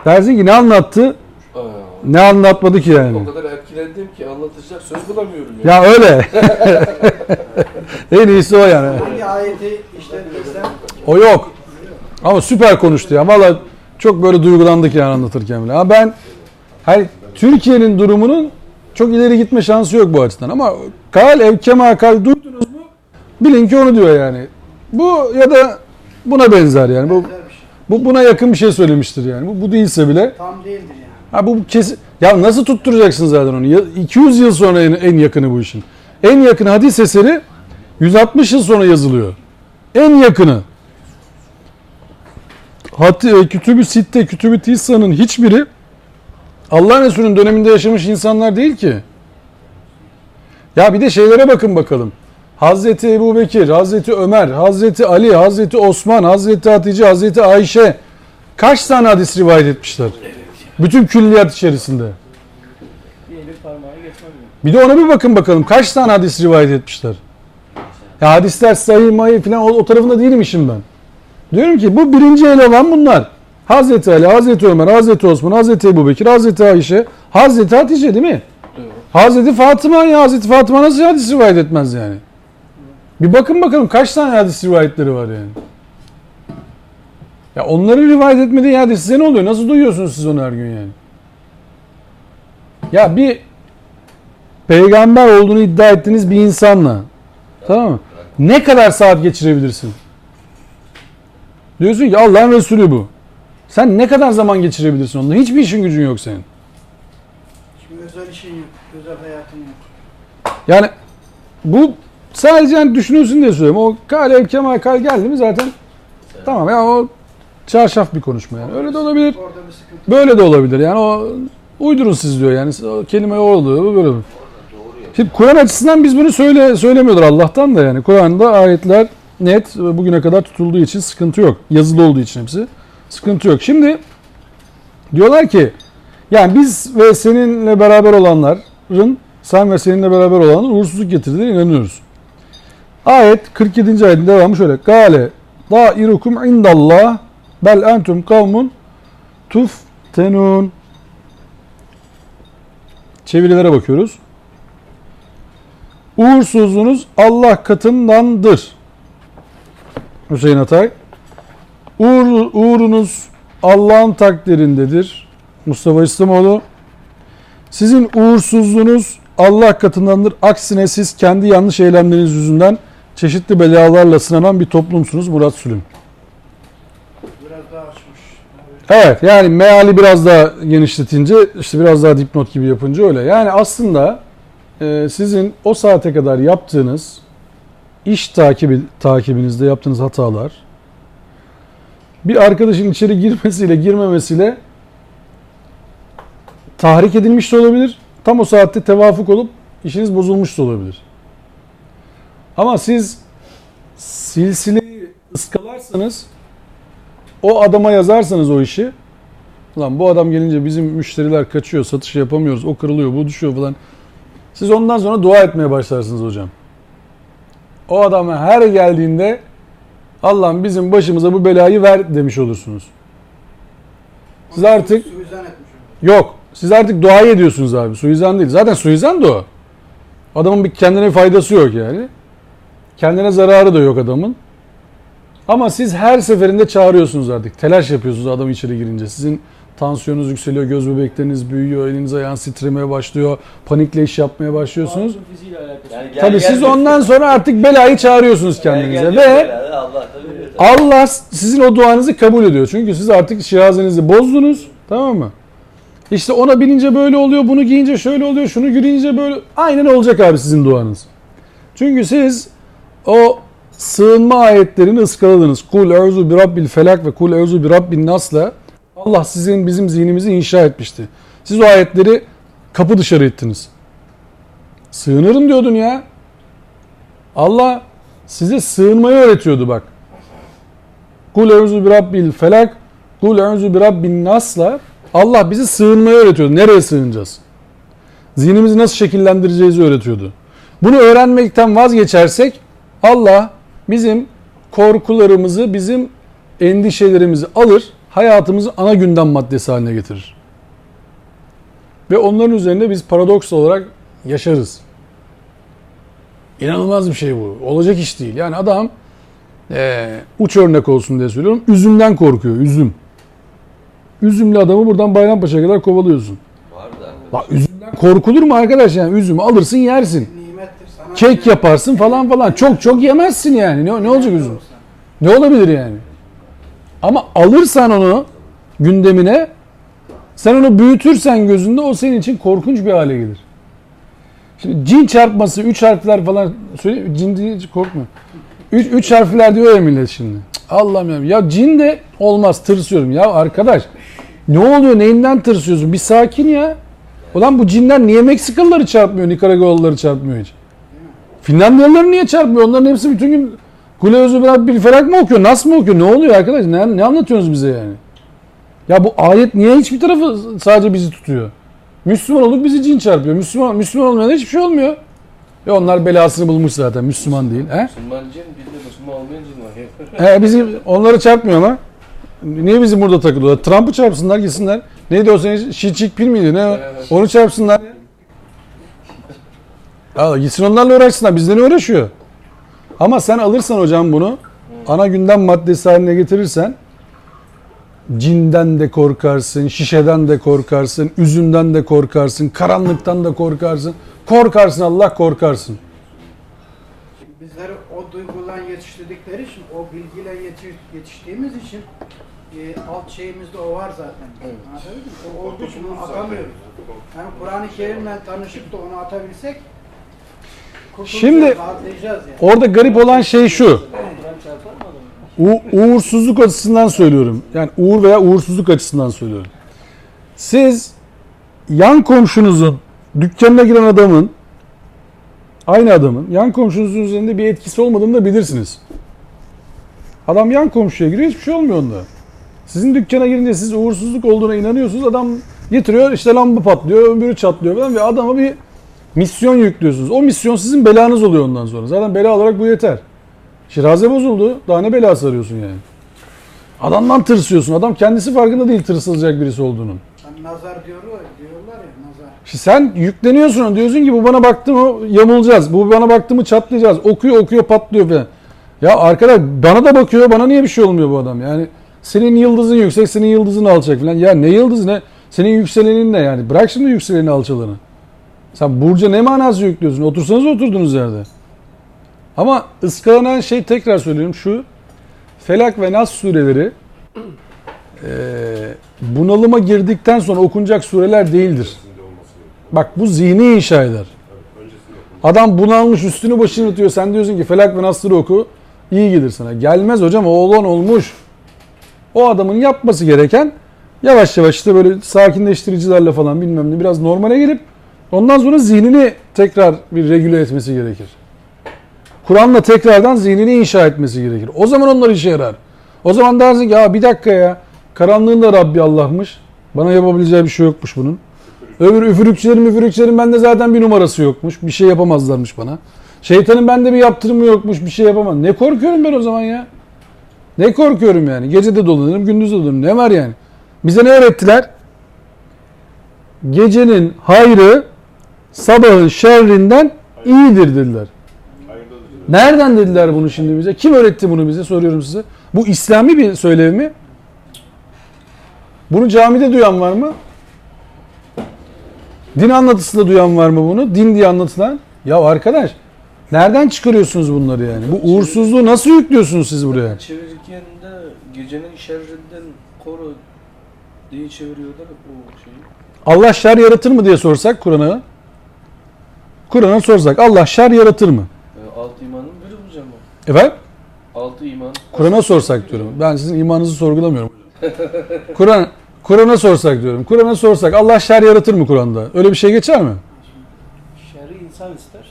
Dersin ki ne anlattı?
Aa.
Ne anlatmadı ki yani.
O kadar etkilendim ki anlatacak söz bulamıyorum ya.
Ya öyle. En iyisi o yani.
Hangi ayeti işletirsem
O yok. Ama süper konuştu ya. Valla çok böyle duygulandık yani anlatırken bile. Ama ben hani Türkiye'nin durumunun çok ileri gitme şansı yok bu açıdan. Ama kal ev kema kal duydunuz mu? Bilin ki onu diyor yani. Bu ya da buna benzer yani. Bu,
benzer bir şey.
bu buna yakın bir şey söylemiştir yani. Bu değilse bile.
Tam değildir yani.
Ha bu kesin. Ya nasıl tutturacaksın zaten onu? 200 yıl sonra en yakını bu işin. En yakın hadis eseri 160 yıl sonra yazılıyor. En yakını. Kütüb-ü Sitte, Kütüb-ü Tissa'nın hiçbiri Allah Resulü'nün döneminde yaşamış insanlar değil ki. Ya bir de şeylere bakın bakalım. Hazreti Ebu Bekir, Hazreti Ömer, Hazreti Ali, Hazreti Osman, Hazreti Hatice, Hazreti Ayşe kaç tane hadis rivayet etmişler? Bütün külliyat içerisinde.
Bir elin parmağı geçmez mi?
Bir de ona bir bakın bakalım. Kaç tane hadis rivayet etmişler? Ya hadisler sahih mahih falan o tarafında değilim işim ben. Diyorum ki bu birinci el olan bunlar. Hazreti Ali, Hazreti Ömer, Hazreti Osman, Hazreti Ebu Bekir, Hazreti Ayşe, Hazreti Hatice değil mi?
Evet.
Hazreti Fatıma ya Hazreti Fatıma nasıl hadis rivayet etmez yani? Bir bakın bakalım kaç tane hadis rivayetleri var yani. Ya onların rivayet etmediği hadis size ne oluyor? Nasıl duyuyorsunuz siz onu her gün yani? Ya bir peygamber olduğunu iddia ettiğiniz bir insanla tamam mı? Ne kadar saat geçirebilirsin? Diyorsun ki Allah'ın Resulü bu. Sen ne kadar zaman geçirebilirsin onunla? Hiçbir işin gücün yok senin.
Şimdi özel işin yok, özel hayatın yok.
Yani bu sadece yani düşünüyorsun diye söylüyorum. O kâle kemal kal geldi mi zaten tamam ya o çarşaf bir konuşma yani. Öyle de olabilir.
Orada bir sıkıntı.
Böyle de olabilir. Yani o uydurun siz diyor yani. O kelime o oluyor bu böyle.
Doğru ya.
Şimdi Kur'an açısından biz bunu söylemiyordur Allah'tan da yani. Kur'an'da ayetler net ve bugüne kadar tutulduğu için sıkıntı yok. Yazılı olduğu için hepsi sıkıntı yok. Şimdi diyorlar ki yani biz ve seninle beraber olanların sen ve seninle beraber olanların uğursuzluk getirdiğine inanıyoruz. Ayet 47. ayetin devamı şöyle. Gale dairukum indallah bel entum kavmun tuftenun. Çevirilere bakıyoruz. Uğursuzluğunuz Allah katındandır. Hüseyin Atay. Uğrunuz Allah'ın takdirindedir. Mustafa İslamoğlu. Sizin uğursuzluğunuz Allah katındandır. Aksine siz kendi yanlış eylemleriniz yüzünden çeşitli belalarla sınanan bir toplumsunuz. Murat Sülüm.
Biraz daha açmış.
Evet yani meali biraz daha genişletince işte biraz daha dipnot gibi yapınca öyle. Yani aslında sizin o saate kadar yaptığınız iş takibinizde yaptığınız hatalar bir arkadaşın içeri girmesiyle girmemesiyle tahrik edilmiş de olabilir. Tam o saatte tevafuk olup işiniz bozulmuş da olabilir. Ama siz silsileyi ıskalarsanız o adama yazarsanız o işi lan bu adam gelince bizim müşteriler kaçıyor, satış yapamıyoruz, o kırılıyor, bu düşüyor falan. Siz ondan sonra dua etmeye başlarsınız hocam. O adama her geldiğinde Allah'ım bizim başımıza bu belayı ver demiş olursunuz. Siz artık
Suizan etmiş olur.
yok. Siz artık duayı ediyorsunuz abi. Suizan değil. Zaten suizan da o. Adamın bir kendine faydası yok yani. Kendine zararı da yok adamın. Ama siz her seferinde çağırıyorsunuz artık. Telaş yapıyorsunuz adam içeri girince. Sizin tansiyonunuz yükseliyor, göz bebekleriniz büyüyor, eliniz ayağınız titremeye başlıyor, panikle iş yapmaya başlıyorsunuz.
Ağzın fiziğiyle alakası
Yani
yok.
gel-
Tabii siz ondan sonra artık belayı çağırıyorsunuz kendinize ve
Allah da veriyor tabii.
Allah sizin o duanızı kabul ediyor. Çünkü siz artık şirazenizi bozdunuz. Tamam mı? İşte ona binince böyle oluyor, bunu giyince şöyle oluyor, şunu giyince böyle. Aynen olacak abi sizin duanız. Çünkü siz o sığınma ayetlerini ıskaladınız. Kul euzu bi rabbil felak ve kul euzu bi rabbin nas'la Allah sizin bizim zihnimizi inşa etmişti. Siz o ayetleri kapı dışarı ettiniz. Sığınırım diyordun ya. Allah size sığınmayı öğretiyordu bak. Kul euzu bi rabbil felak, kul euzu bi rabbin nas'la Allah bizi sığınmayı öğretiyordu. Nereye sığınacağız? Zihnimizi nasıl şekillendireceğizi öğretiyordu. Bunu öğrenmekten vazgeçersek Allah bizim korkularımızı, bizim endişelerimizi alır, hayatımızı ana gündem maddesi haline getirir. Ve onların üzerinde biz paradoks olarak yaşarız. İnanılmaz bir şey bu. Olacak iş değil. Yani adam uç örnek olsun diye söylüyorum. Üzümden korkuyor. Üzüm. Üzümlü adamı buradan Bayrampaşa'ya kadar kovalıyorsun.
Var da.
Bak üzümden korkulur mu arkadaş yani? Üzümü alırsın yersin.
Nimettir sana.
Kek yaparsın falan falan. Çok çok yemezsin yani. Ne olacak üzüm? Ne olabilir yani? Ama alırsan onu gündemine, sen onu büyütürsen gözünde o senin için korkunç bir hale gelir. Şimdi cin çarpması, 3 harfler falan söyle, cin diye hiç korkma. 3 harfler diyor ya millet şimdi. Cık, Allah'ım ya. Ya cin de olmaz, tırsıyorum. Ya arkadaş ne oluyor, neyinden tırsıyorsun? Bir sakin ya. Ulan bu cinler niye Meksikalıları çarpmıyor, Nikaragüalıları çarpmıyor hiç? Finlandiyalıları niye çarpmıyor? Onların hepsi bütün gün Kule Özü bir felak mı okuyor? Nasıl mı okuyor? Ne oluyor arkadaş? Ne anlatıyorsunuz bize yani? Ya bu ayet niye hiçbir tarafı sadece bizi tutuyor? Müslüman olduk bizi cin çarpıyor. Müslüman olmayan hiçbir şey olmuyor. Ya onlar belasını bulmuş zaten. Müslüman değil. He?
Müslüman cin, bir de Müslüman olmayan cin var.
Bizim onları çarpmıyor ama. Niye bizim burada takılıyorlar? Trump'ı çarpsınlar gitsinler. Neydi o senin? Xi Jinping miydi? Ne?
Evet.
Onu çarpsınlar. Ya gitsin onlarla uğraşsınlar. Bizle ne uğraşıyor? Ama sen alırsan hocam bunu ana gündem maddesi haline getirirsen cinden de korkarsın, şişeden de korkarsın, üzümden de korkarsın, karanlıktan da korkarsın. Korkarsın Allah korkarsın.
Bizleri o duygulan yetiştirdikleri için, o bilgiyle yetiştiğimiz için alt şeyimizde o var zaten.
Evet.
Anladın mı? O olduğu için onu atamıyoruz. Yani Kur'an-ı Kerim'le tanışıp da onu atabilsek kurtulacağız,
Şimdi
rahatlayacağız yani.
orada garip olan şey şu.
Kur'an çarpar mı adamı?
Uğursuzluk açısından söylüyorum. Yani uğur veya uğursuzluk açısından söylüyorum. Siz yan komşunuzun dükkanına giren adamın, aynı adamın yan komşunuzun üzerinde bir etkisi olmadığını da bilirsiniz. Adam yan komşuya giriyor, hiçbir şey olmuyor onda. Sizin dükkana girince siz uğursuzluk olduğuna inanıyorsunuz. Adam getiriyor, işte lamba patlıyor, öbürü çatlıyor falan ve adama bir misyon yüklüyorsunuz. O misyon sizin belanız oluyor ondan sonra. Zaten bela olarak bu yeter. Şiraze bozuldu. Daha ne belası arıyorsun yani? Adamdan tırsıyorsun. Adam kendisi farkında değil tırsılacak birisi olduğunun.
Hani nazar diyorlar ya, nazar.
Şimdi sen yükleniyorsun ona. Diyorsun ki bu bana baktı mı yamulacağız. Bu bana baktı mı çatlayacağız. Okuyor patlıyor falan. Ya arkadaş bana da bakıyor. Bana niye bir şey olmuyor bu adam? Yani senin yıldızın yüksek, senin yıldızın alçak falan. Ya ne yıldız ne? Senin yükselenin ne yani? Bırak şimdi yükseleni alçalığını. Sen burca ne manası yüklüyorsun? Otursanız oturduğunuz yerde. Ama ıskalanan şey, tekrar söylüyorum, şu: Felak ve Nas sureleri bunalıma girdikten sonra okunacak sureler değildir. Bak bu zihni inşa eder. Adam bunalmış, üstünü başını tutuyor. Sen diyorsun ki Felak ve Nas'ları oku, iyi gelir sana. Gelmez hocam, o olan olmuş. O adamın yapması gereken yavaş yavaş işte böyle sakinleştiricilerle falan bilmem ne biraz normale gelip ondan sonra zihnini tekrar bir regüle etmesi gerekir. Kur'an'la tekrardan zihnini inşa etmesi gerekir. O zaman onlar işe yarar. O zaman dersin ki ya bir dakika ya, karanlığın da Rabbi Allah'mış. Bana yapabileceği bir şey yokmuş bunun. Öbür üfürükçilerin bende zaten bir numarası yokmuş. Bir şey yapamazlarmış bana. Şeytanın bende bir yaptırımı yokmuş. Bir şey yapamaz. Ne korkuyorum ben o zaman ya? Ne korkuyorum yani? Gece de dolanırım, gündüz de dolanırım. Ne var yani? Bize ne öğrettiler? Gecenin hayrı sabahın şerrinden iyidir dediler. Nereden dediler bunu şimdi bize? Kim öğretti bunu bize? Soruyorum size. Bu İslami bir söylev mi? Bunu camide duyan var mı? Din anlatısında duyan var mı bunu? Din diye anlatılan. Ya arkadaş, nereden çıkarıyorsunuz bunları yani? Bu uğursuzluğu nasıl yüklüyorsunuz siz buraya?
Çevirirken de gecenin şerrinden koru diye çeviriyorlar o şeyi.
Allah şer yaratır mı diye sorsak Kur'an'a sorsak Allah şer yaratır mı?
Altı imanın biri hocam o.
Efendim?
Altı iman.
Kur'an'a sorsak diyorum. Ben sizin imanınızı sorgulamıyorum. Kur'an'a sorsak diyorum. Kur'an'a sorsak Allah şer yaratır mı Kur'an'da? Öyle bir şey geçer mi?
Şerri insan ister.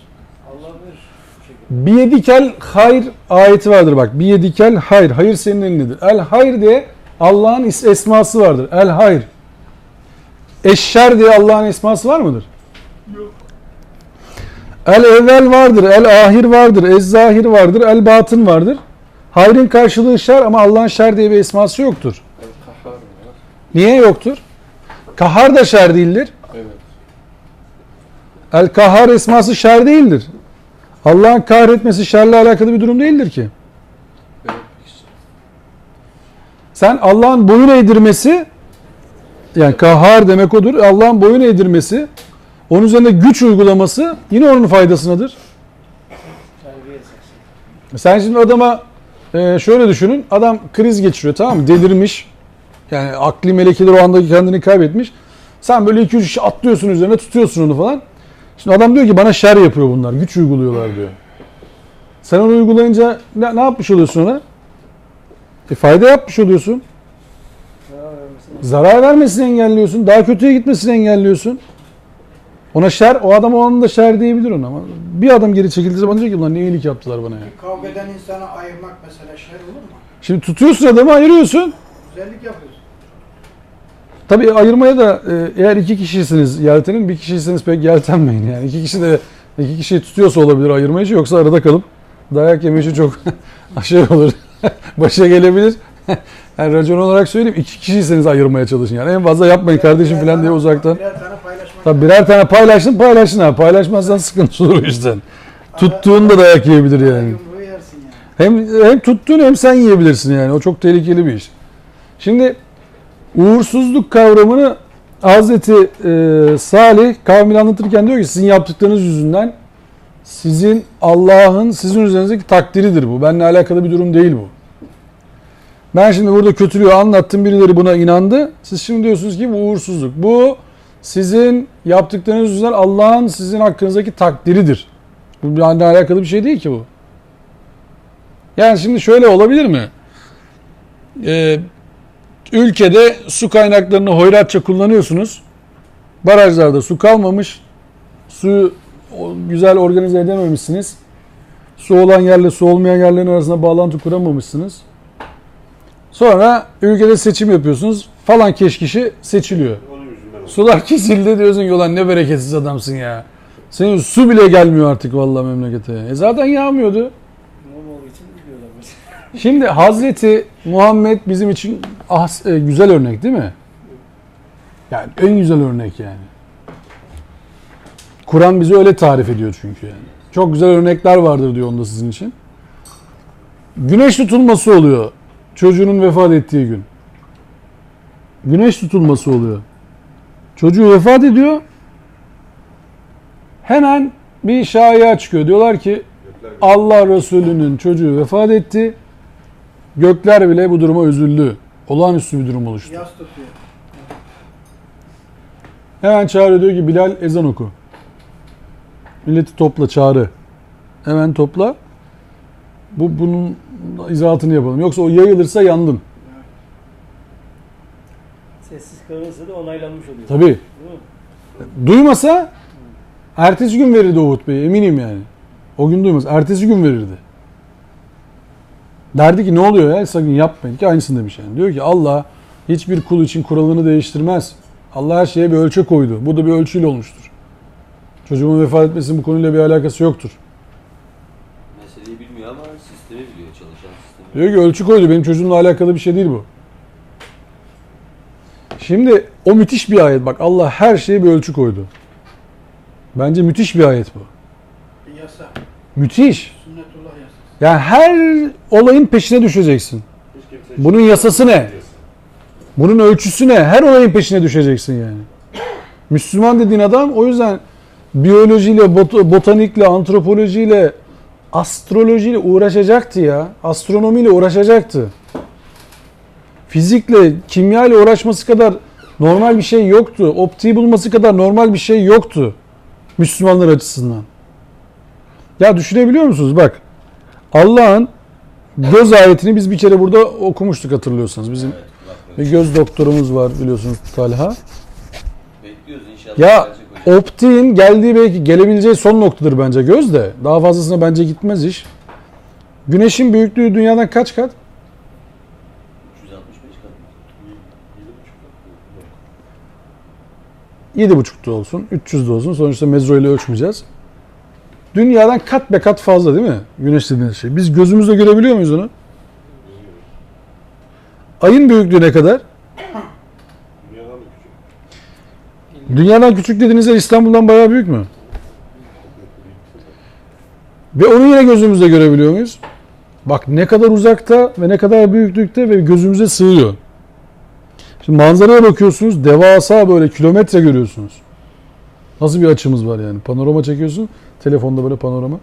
Allah verir bu şekilde.
Biyedikel hayr ayeti vardır bak. Biyedikel hayr. Hayır senin elindedir. El hayr diye Allah'ın esması vardır. El hayr. Eşşer diye Allah'ın esması var mıdır? Yok. El evvel vardır. El ahir vardır. Ez zahir vardır. El batın vardır. Hayrın karşılığı şer ama Allah'ın şer diye bir esması yoktur.
Kahhar var.
Niye yoktur? Kahhar da şer değildir.
Evet.
El kahhar esması şer değildir. Allah'ın kahretmesi şerle alakalı bir durum değildir ki.
Evet.
Sen Allah'ın boyun eğdirmesi, yani kahhar demek odur. Allah'ın boyun eğdirmesi, onun üzerinde güç uygulaması yine onun faydasınadır.
Terbiye esası.
Sen şimdi adama şöyle düşünün. Adam kriz geçiriyor, tamam mı? Delirmiş. Yani akli melekeleri o andaki kendini kaybetmiş. Sen böyle 2-3 kişi atlıyorsun üzerine, tutuyorsun onu falan. Şimdi adam diyor ki bana şer yapıyor bunlar. Güç uyguluyorlar diyor. Sen onu uygulayınca ne yapmış oluyorsun ona? Fayda yapmış oluyorsun. Zarar vermesini engelliyorsun. Daha kötüye gitmesini engelliyorsun. Ona şer, o adam o anda şer diyebilir ona ama bir adım geri çekildiği zaman diyor ki bunlar ne iyilik yaptılar bana ya.
Kavga eden insana ayırmak mesela şer olur mu?
Şimdi tutuyorsun adamı, ayırıyorsun.
Güzellik yapıyorsun.
Tabii ayırmaya da eğer iki kişisiniz yeltenin, bir kişiyseniz pek yeltenmeyin yani. İki kişi tutuyorsa olabilir ayırmayıcı, yoksa arada kalıp dayak yemeci çok şey olur. Başa gelebilir. Yani racon olarak söyleyeyim, iki kişiyseniz ayırmaya çalışın yani. En fazla yapmayın kardeşim falan diye uzaktan.
Birer tane paylaşmak.
Tabii birer tane paylaşın abi. Paylaşmazsan sıkıntı olur işte. Tuttuğunda dayak yiyebilir yani.
Yumruğu yersin yani.
Hem tuttuğunu hem sen yiyebilirsin yani. O çok tehlikeli bir iş. Şimdi uğursuzluk kavramını Hazreti Salih kavmine anlatırken diyor ki sizin yaptıklarınız yüzünden Sizin Allah'ın sizin üzerinizdeki takdiridir bu. Benimle alakalı bir durum değil bu. Ben şimdi burada kötülüğü anlattım. Birileri buna inandı. Siz şimdi diyorsunuz ki bu uğursuzluk. Bu sizin yaptıklarınız yüzünden Allah'ın sizin hakkınızdaki takdiridir. Bu benimle alakalı bir şey değil ki bu. Yani şimdi şöyle olabilir mi? Ülkede su kaynaklarını hoyratça kullanıyorsunuz. Barajlarda su kalmamış. Suyu güzel organize edememişsiniz. Su olan yerle su olmayan yerlerin arasında bağlantı kuramamışsınız. Sonra ülkede seçim yapıyorsunuz. Falan kişi seçiliyor.
Onun yüzünden oldu.
Sular kesildi diyorsun ki ulan ne bereketsiz adamsın ya. Senin su bile gelmiyor artık vallahi memlekete. Zaten yağmıyordu.
İmamoğlu için biliyorlar mesela.
Şimdi Hazreti Muhammed bizim için güzel örnek değil mi? Yani en güzel örnek yani. Kur'an bizi öyle tarif ediyor çünkü yani. Çok güzel örnekler vardır diyor onda sizin için. Güneş tutulması oluyor. Çocuğunun vefat ettiği gün. Güneş tutulması oluyor. Çocuğu vefat ediyor. Hemen bir şaiye çıkıyor. Diyorlar ki Allah Resulü'nün çocuğu vefat etti. Gökler bile bu duruma üzüldü. Olağanüstü bir durum oluştu.
Yas tutuyor.
Hemen çağırıyor, diyor ki Bilal ezan oku. Milleti topla, çağrı. Hemen topla. Bunun izahatını yapalım. Yoksa o yayılırsa yandın.
Sessiz kalırsa da onaylanmış oluyor.
Tabii.
Değil mi?
Duymasa ertesi gün verirdi o hutbeyi, eminim yani. O gün duymaz. Ertesi gün verirdi. Derdi ki ne oluyor ya, sakın yapmayın ki, aynısını demiş yani. Diyor ki Allah hiçbir kul için kuralını değiştirmez. Allah her şeye bir ölçü koydu. Bu da bir ölçüyle olmuştur. Çocuğumun vefat etmesinin bu konuyla bir alakası yoktur.
Meseleyi bilmiyor ama sistemi biliyor, çalışan sistemi.
Diyor ki ölçü koydu, benim çocuğumla alakalı bir şey değil bu. Şimdi o müthiş bir ayet, bak Allah her şeye bir ölçü koydu. Bence müthiş bir ayet bu.
Bir yasa.
Müthiş.
Sünnetullah yasası.
Yani her olayın peşine düşeceksin.
Hiç kimse
Bunun yasası ne? Bunun ölçüsü ne? Her olayın peşine düşeceksin yani. Müslüman dediğin adam o yüzden biyolojiyle, botanikle, antropolojiyle, astrolojiyle uğraşacaktı ya. Astronomiyle uğraşacaktı. Fizikle, kimyayla uğraşması kadar normal bir şey yoktu. Optiği bulması kadar normal bir şey yoktu. Müslümanlar açısından. Ya düşünebiliyor musunuz? Bak. Allah'ın göz ayetini biz bir kere burada okumuştuk, hatırlıyorsanız. Bizim
Evet, kulakları.
bir göz doktorumuz var biliyorsunuz, Talha.
Bekliyoruz inşallah.
Ya
gelecek hocam.
optiğin geldiği, belki gelebileceği son noktadır bence göz de. Daha fazlasına bence gitmez iş. Güneşin büyüklüğü dünyadan kaç kat?
365 kat.
7,5'da olsun, 300'de olsun. Sonuçta mezro ile ölçmeyeceğiz. Dünyadan kat be kat fazla değil mi? Güneş dediğiniz şey. Biz gözümüzle görebiliyor muyuz onu? Ayın büyüklüğü ne kadar?
Dünyadan da küçük.
Dünyadan küçük dediğinizde İstanbul'dan bayağı büyük mü? Ve onu yine gözümüzle görebiliyor muyuz? Bak ne kadar uzakta ve ne kadar büyüklükte ve gözümüze sığıyor. Şimdi manzaraya bakıyorsunuz, devasa böyle kilometre görüyorsunuz. Nasıl bir açımız var yani? Panorama çekiyorsun, telefonda böyle panorama.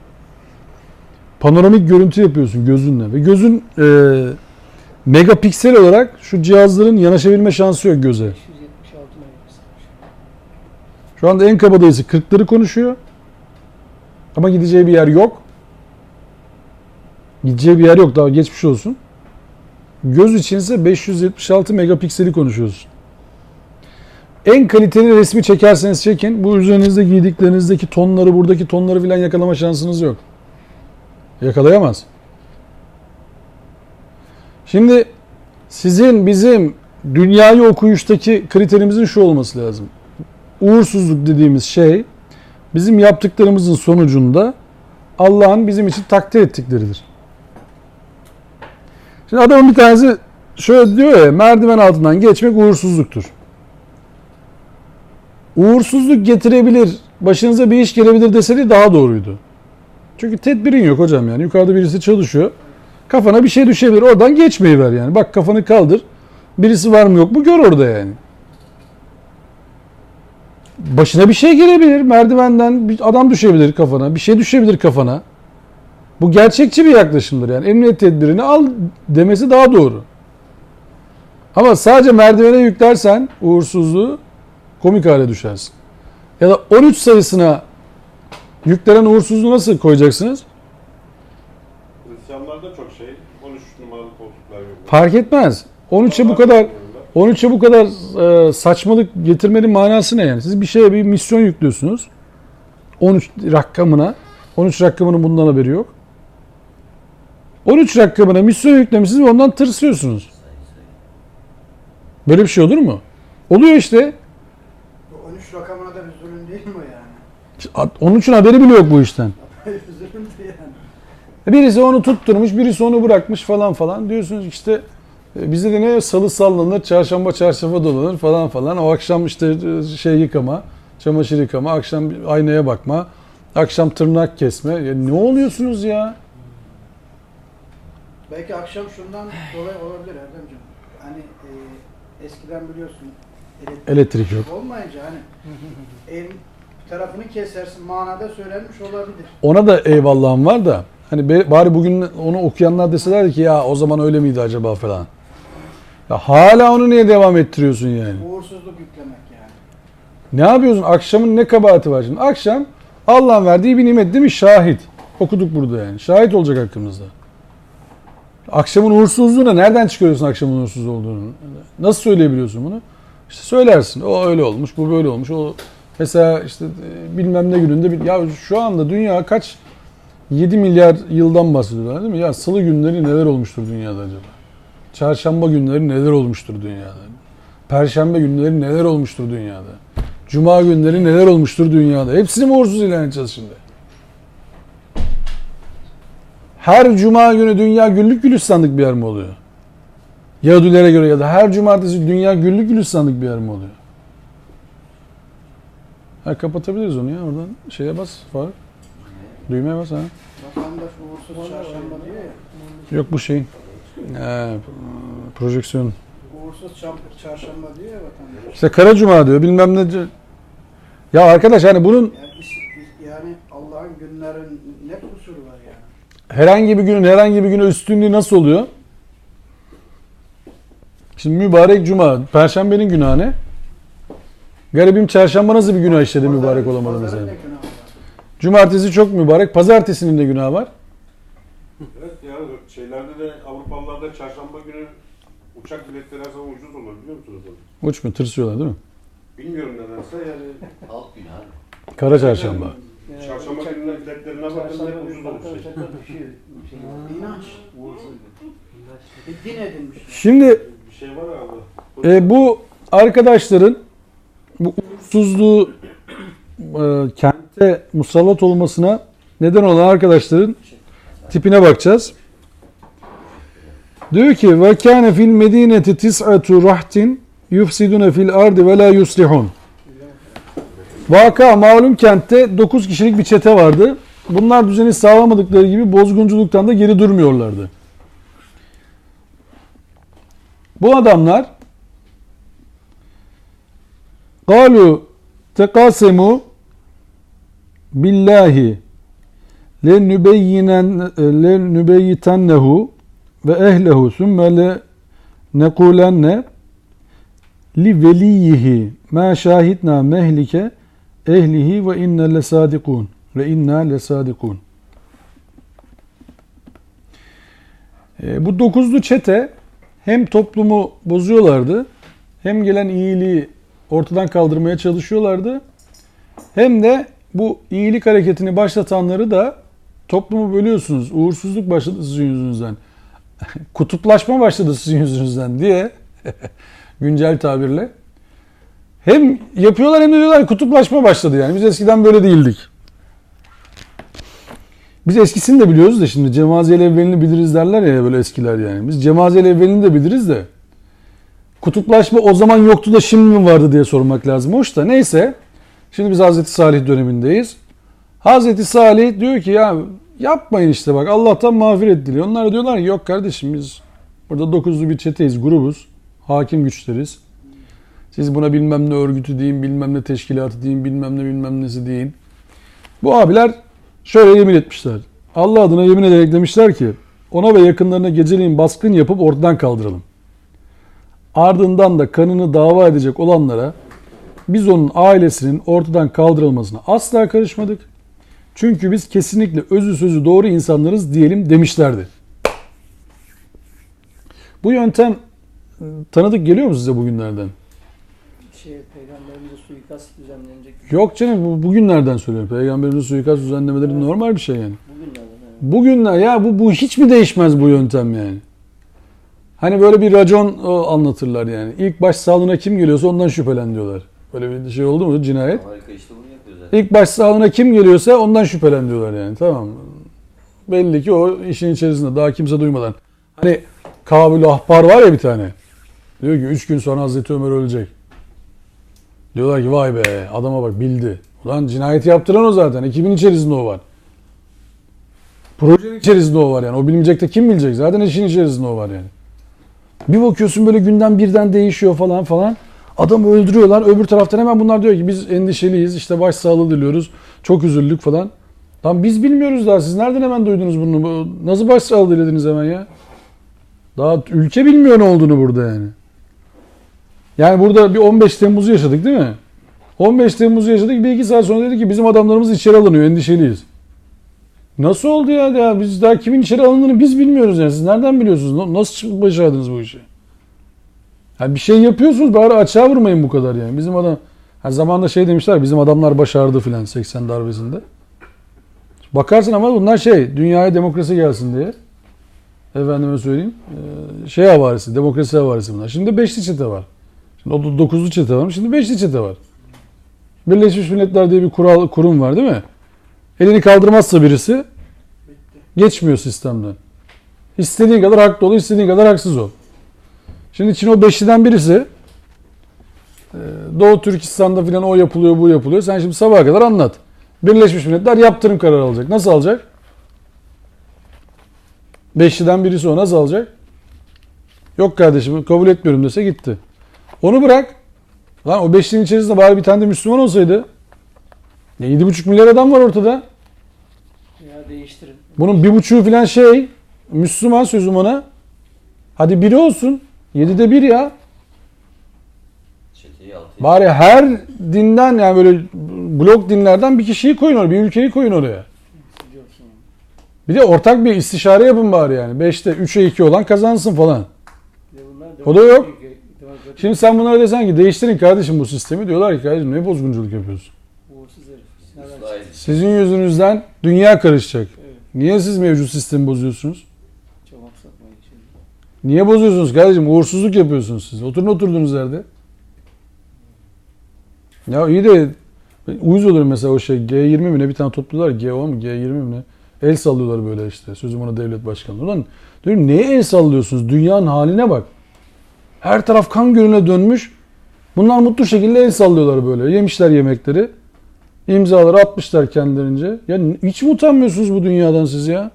Panoramik görüntü yapıyorsun gözünle ve gözün megapiksel olarak şu cihazların yanaşabilme şansı yok göze.
576 megapiksel.
Şu anda en kabadayısı 40'ları konuşuyor. Ama gideceği bir yer yok. Gideceği bir yer yok, daha geçmiş olsun. Göz için ise 576 megapikseli konuşuyoruz. En kaliteli resmi çekerseniz çekin, bu üzerinizde giydiklerinizdeki tonları, buradaki tonları filan yakalama şansınız yok. Yakalayamaz. Şimdi sizin, bizim dünyayı okuyuştaki kriterimizin şu olması lazım. Uğursuzluk dediğimiz şey bizim yaptıklarımızın sonucunda Allah'ın bizim için takdir ettikleridir. Şimdi adamın bir tanesi şöyle diyor ya, merdiven altından geçmek uğursuzluktur. Uğursuzluk getirebilir, başınıza bir iş gelebilir deseydi daha doğruydu. Çünkü tedbirin yok hocam yani. Yukarıda birisi çalışıyor. Kafana bir şey düşebilir. Oradan geçmeyi ver yani. Bak kafanı kaldır. Birisi var mı yok mu gör orada yani. başına bir şey gelebilir. Merdivenden bir adam düşebilir kafana. Bir şey düşebilir kafana. Bu gerçekçi bir yaklaşımdır yani. Emniyet tedbirini al demesi daha doğru. Ama sadece merdivene yüklersen uğursuzluğu komik hale düşersin. Ya da 13 sayısına yüklenen uğursuzluğu nasıl koyacaksınız?
Hristiyanlarda çok şey. 13 numaralı koltuklar yok.
Fark etmez. 13'e bu kadar saçmalık getirmenin manası ne yani? Siz bir şeye bir misyon yüklüyorsunuz. 13 rakamına. 13 rakamının bundan haberi yok. 13 rakamına misyon yüklemişsiniz ve ondan tırsıyorsunuz. Böyle bir şey olur mu? Oluyor işte.
Bu 13 rakamına da bir zulüm değil mi yani?
13'ün haberi bile yok bu işten.
Zulüm de yani.
Birisi onu tutturmuş, birisi onu bırakmış falan falan. Diyorsunuz işte bizde de ne salı sallanır, çarşamba çarşafa dolanır falan falan. O akşam işte şey yıkama, çamaşır yıkama, akşam aynaya bakma, akşam tırnak kesme. Ya ne oluyorsunuz ya?
Belki akşam şundan dolayı olabilir Erdemciğim. Hani eskiden biliyorsun
Elektrik yok.
olmayınca hani evin bir tarafını kesersin manada söylenmiş olabilir.
Ona da eyvallahım var da hani bari bugün onu okuyanlar deseler ki ya o zaman öyle miydi acaba falan. Ya hala onu niye devam ettiriyorsun yani?
Uğursuzluk yüklemek yani.
Ne yapıyorsun? Akşamın ne kabahati var şimdi? Akşam Allah'ın verdiği bir nimet değil mi? Şahit. Okuduk burada yani. Şahit olacak hakkımızda. Akşamın uğursuzluğuna nereden çıkarıyorsun akşamın uğursuz olduğunu? Nasıl söyleyebiliyorsun bunu? İşte söylersin. O öyle olmuş, bu böyle olmuş. O mesela işte bilmem ne gününde ya şu anda dünya kaç 7 milyar yıldan bahsediyorlar değil mi? Ya salı günleri neler olmuştur dünyada acaba? Çarşamba günleri neler olmuştur dünyada? Perşembe günleri neler olmuştur dünyada? Cuma günleri neler olmuştur dünyada? Hepsini mi uğursuz ilan edeceğiz şimdi? Her cuma günü dünya güllük gülistanlık bir yer mi oluyor? Yahudilere göre ya da her cumartesi dünya güllük gülistanlık bir yer mi oluyor? Ha, kapatabiliriz onu ya oradan. Şeye bas Faruk. Düğmeye bas ha.
Vatandaş uğursuz çarşamba diyor ya.
Yok bu şeyin. Projeksiyon.
Uğursuz çarşamba diyor ya vatandaş.
İşte kara cuma diyor bilmem ne diyor. Ya arkadaş hani bunun
Yani Allah'ın günlerin ne kusuru var yani?
herhangi bir günün herhangi bir güne üstünlüğü nasıl oluyor? Şimdi mübarek cuma, perşembenin günahı ne? Garibim çarşamba nasıl bir günah işledi mübarek olamadı mesela?
Pazarın ne günahı var?
Cumartesi çok mübarek, pazartesinin de günahı var.
Evet yani şeylerde de Avrupalılarda çarşamba günü uçak biletleri her zaman ucuz olur biliyor musunuz onu?
Uç mu? Tırsıyorlar değil mi?
Bilmiyorum nedense yani
Halk günü abi.
Kara çarşamba.
çarşamba gününe biletlerine bakın hep ucuz olur şey.
İnanç. Bir din edinmiş.
Şimdi
Bir şey var herhalde.
bu arkadaşların bu uğursuzluğu kente musallat olmasına neden olan arkadaşların tipine bakacağız. Diyor ki ve kâne fil medîneti tis'atu rahtin yufsidune fil ardi ve la yuslihun. Vaka malum kentte 9 kişilik bir çete vardı. Bunlar düzeni sağlamadıkları gibi bozgunculuktan da geri durmuyorlardı. Bu adamlar قالوا تقاسموا بالله لنبيتنه وأهله ثم لنقولن لوليه ما شاهدنا مهلك أهله وإنا لصادقون وإنا لصادقون. Bu dokuzlu çete hem toplumu bozuyorlardı, hem gelen iyiliği ortadan kaldırmaya çalışıyorlardı. Hem de bu iyilik hareketini başlatanları da toplumu bölüyorsunuz. Uğursuzluk başladı sizin yüzünüzden. Kutuplaşma başladı sizin yüzünüzden diye güncel tabirle. Hem yapıyorlar hem de diyorlar kutuplaşma başladı yani. Biz eskiden böyle değildik. Biz eskisini de biliyoruz da şimdi cemaziyel evvelini biliriz derler ya böyle eskiler yani. Biz cemaziyel evvelini de biliriz de kutuplaşma o zaman yoktu da şimdi mi vardı diye sormak lazım. Hoş da neyse. Şimdi biz Hazreti Salih dönemindeyiz. Hazreti Salih diyor ki ya yapmayın işte bak Allah'tan mağfiret diliyor. Onlar diyorlar ki yok kardeşim biz burada 9'lu bir çeteyiz, grubuz. Hakim güçleriz. Siz buna bilmem ne örgütü deyin, bilmem ne teşkilatı deyin, bilmem nesi deyin. Bu abiler şöyle yemin etmişler. Allah adına yemin ederek demişler ki ona ve yakınlarına geceleyin baskın yapıp ortadan kaldıralım. Ardından da kanını dava edecek olanlara biz onun ailesinin ortadan kaldırılmasına asla karışmadık. Çünkü biz kesinlikle özü sözü doğru insanlarız diyelim demişlerdi. Bu yöntem tanıdık geliyor mu size bugünlerden?
Peygamberimize suikast düzenlenecek.
Yok canım, bu bugünlerden söylüyorum. Peygamberimize suikast düzenlemeleri normal bir şey yani.
Bugünlerden evet.
Bugünler ya bu hiç mi değişmez bu yöntem yani? Hani böyle bir racon anlatırlar yani. İlk baş sağlığına kim geliyorsa ondan şüphelen diyorlar. Böyle bir şey oldu mu cinayet?
Amerika işte bunu yapıyor zaten.
İlk baş sağlığına kim geliyorsa ondan şüphelen diyorlar yani. Tamam. Belli ki o işin içerisinde daha kimse duymadan. Hani Kabul Ahbar var ya bir tane. Diyor ki 3 gün sonra Hazreti Ömer ölecek. Diyorlar ki vay be adama bak bildi. Ulan cinayeti yaptıran o zaten. Ekibin içerisinde o var. Projenin içerisinde o var yani. O bilmeyecek de kim bilecek? Zaten işin içerisinde o var yani. Bir bakıyorsun böyle günden birden değişiyor falan. Adamı öldürüyorlar. Öbür taraftan hemen bunlar diyor ki biz endişeliyiz. İşte başsağlığı diliyoruz. Çok üzüldük falan. Lan biz bilmiyoruz daha. Siz nereden hemen duydunuz bunu? Nasıl başsağlığı dilediniz hemen ya? Daha ülke bilmiyor ne olduğunu burada yani. Yani burada bir 15 Temmuz'u yaşadık değil mi? 15 Temmuz'u yaşadık. Bir iki saat sonra dedi ki bizim adamlarımız içeri alınıyor. Endişeliyiz. Nasıl oldu ya? Biz daha kimin içeri alındığını biz bilmiyoruz yani. Siz nereden biliyorsunuz? Nasıl başardınız bu işi? Yani bir şey yapıyorsunuz bari açığa vurmayın bu kadar yani. Bizim adam zamanında şey demişler bizim adamlar başardı filan 80 darbesinde. Bakarsın ama bunlar dünyaya demokrasi gelsin diye. Efendime söyleyeyim. Havarisi, demokrasi havarisi bunlar. Şimdi 5'li çete var. Şimdi o 9'lu çete var. Şimdi 5'li çete var. Birleşmiş Milletler diye bir kurum var değil mi? Elini kaldırmazsa birisi geçmiyor sistemden. İstediğin kadar haklı ol, istediğin kadar haksız ol. Şimdi Çin o 5'liden birisi. Doğu Türkistan'da filan o yapılıyor, bu yapılıyor. Sen şimdi sabaha kadar anlat. Birleşmiş Milletler yaptırım kararı alacak. Nasıl alacak? 5'liden birisi o nasıl alacak? Yok kardeşim kabul etmiyorum dese gitti. Onu bırak. Lan o 5'liğin içerisinde bari bir tane de Müslüman olsaydı. 7,5 milyar adam var ortada.
Ya değiştirin.
Bunun 1,5'u filan Müslüman sözüm ona. Hadi biri olsun. 7'de 1 ya.
Çeteyi altıya.
Bari her dinden yani böyle blok dinlerden bir kişiyi koyun oraya. Bir ülkeyi koyun oraya.
Biliyorsun yani.
Bir de ortak bir istişare yapın bari yani. 5'te 3'e 2 olan kazansın falan.
Bir de bunlar
O da yok.
demokratik,
Şimdi sen bunlara desen ki değiştirin kardeşim bu sistemi. Diyorlar ki kardeşim ne bozgunculuk yapıyorsun?
uğursuz herif.
Müslüman.
Sizin yüzünüzden dünya karışacak.
Evet.
Niye siz mevcut sistemi bozuyorsunuz?
Çok aksatmayın şimdi.
Niye bozuyorsunuz kardeşim? Uğursuzluk yapıyorsunuz siz. Oturun oturduğunuz yerde. Ya iyi de uyuz olurum mesela o G20 mi ne bir tane toplulular G10 mu G20 mi ne? El sallıyorlar böyle işte. Sözüm ona devlet başkanı. Ulan diyorum neye el sallıyorsunuz? Dünyanın haline bak. Her taraf kan gölüne dönmüş. Bunlar mutlu şekilde el sallıyorlar böyle. Yemişler yemekleri. İmzaları atmışlar kendilerince. Ya hiç mi utanmıyorsunuz bu dünyadan siz ya?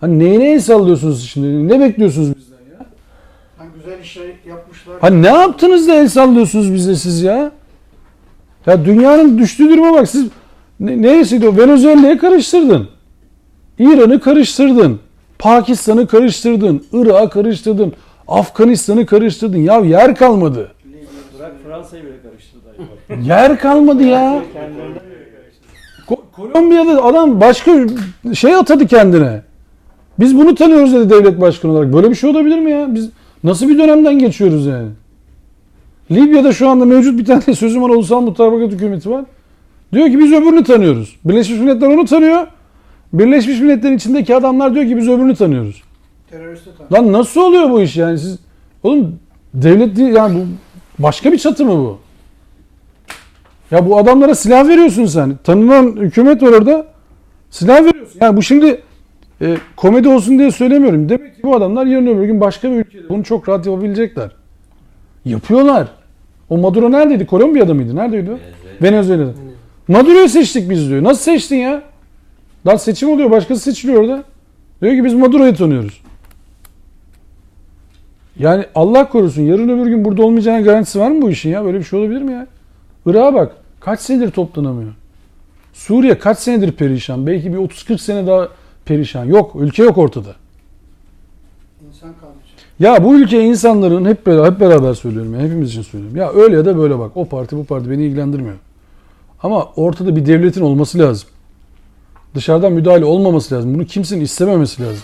Hani neyine el sallıyorsunuz şimdi? Ne bekliyorsunuz bizden ya?
Hani güzel işler yapmışlar.
Hani ne yaptınız da el sallıyorsunuz bize siz ya? Ya dünyanın düştüğü duruma bak siz neresiydi o? Venezuela'yı karıştırdın. İran'ı karıştırdın. Pakistan'ı karıştırdın. Irak'ı karıştırdın. Afganistan'ı karıştırdın. Ya yer kalmadı.
Bırak Fransa'yı bile karıştırdı.
Yer kalmadı ya.
Kendilerine
Kolombiya'da adam başka atadı kendine. Biz bunu tanıyoruz dedi devlet başkanı olarak. Böyle bir şey olabilir mi ya? Biz nasıl bir dönemden geçiyoruz yani? Libya'da şu anda mevcut bir tane sözüm var ulusal mutabakat hükümeti var. Diyor ki biz öbürünü tanıyoruz. Birleşmiş Milletler onu tanıyor. Birleşmiş Milletler'in içindeki adamlar diyor ki biz öbürünü tanıyoruz.
Teröristi tanıyor.
Lan nasıl oluyor bu iş yani siz? Oğlum devlet değil yani bu başka bir çatı mı bu? Ya bu adamlara silah veriyorsun sen. Tanınan hükümet var orada. Silah veriyorsun. Yani bu şimdi komedi olsun diye söylemiyorum. Demek ki bu adamlar yarın öbür gün başka bir ülkede bunu çok rahat yapabilecekler. Yapıyorlar. O Maduro neredeydi? Kolombiya'da mıydı? Neredeydi o? Venezuela'da. Maduro'yu seçtik biz diyor. Nasıl seçtin ya? Daha seçim oluyor. Başkası seçiliyor orada. Diyor ki biz Maduro'yu tanıyoruz. Yani Allah korusun yarın öbür gün burada olmayacağına garantisi var mı bu işin ya? Böyle bir şey olabilir mi ya? Irak'a bak. Kaç senedir toplanamıyor? Suriye kaç senedir perişan? Belki bir 30-40 sene daha perişan. Yok. Ülke yok ortada.
İnsan kalmış.
Ya bu ülke insanların hep beraber söylüyorum ya. Hepimiz için söylüyorum. Ya öyle ya da böyle bak. O parti bu parti beni ilgilendirmiyor. Ama ortada bir devletin olması lazım. Dışarıdan müdahale olmaması lazım. Bunu kimsenin istememesi lazım.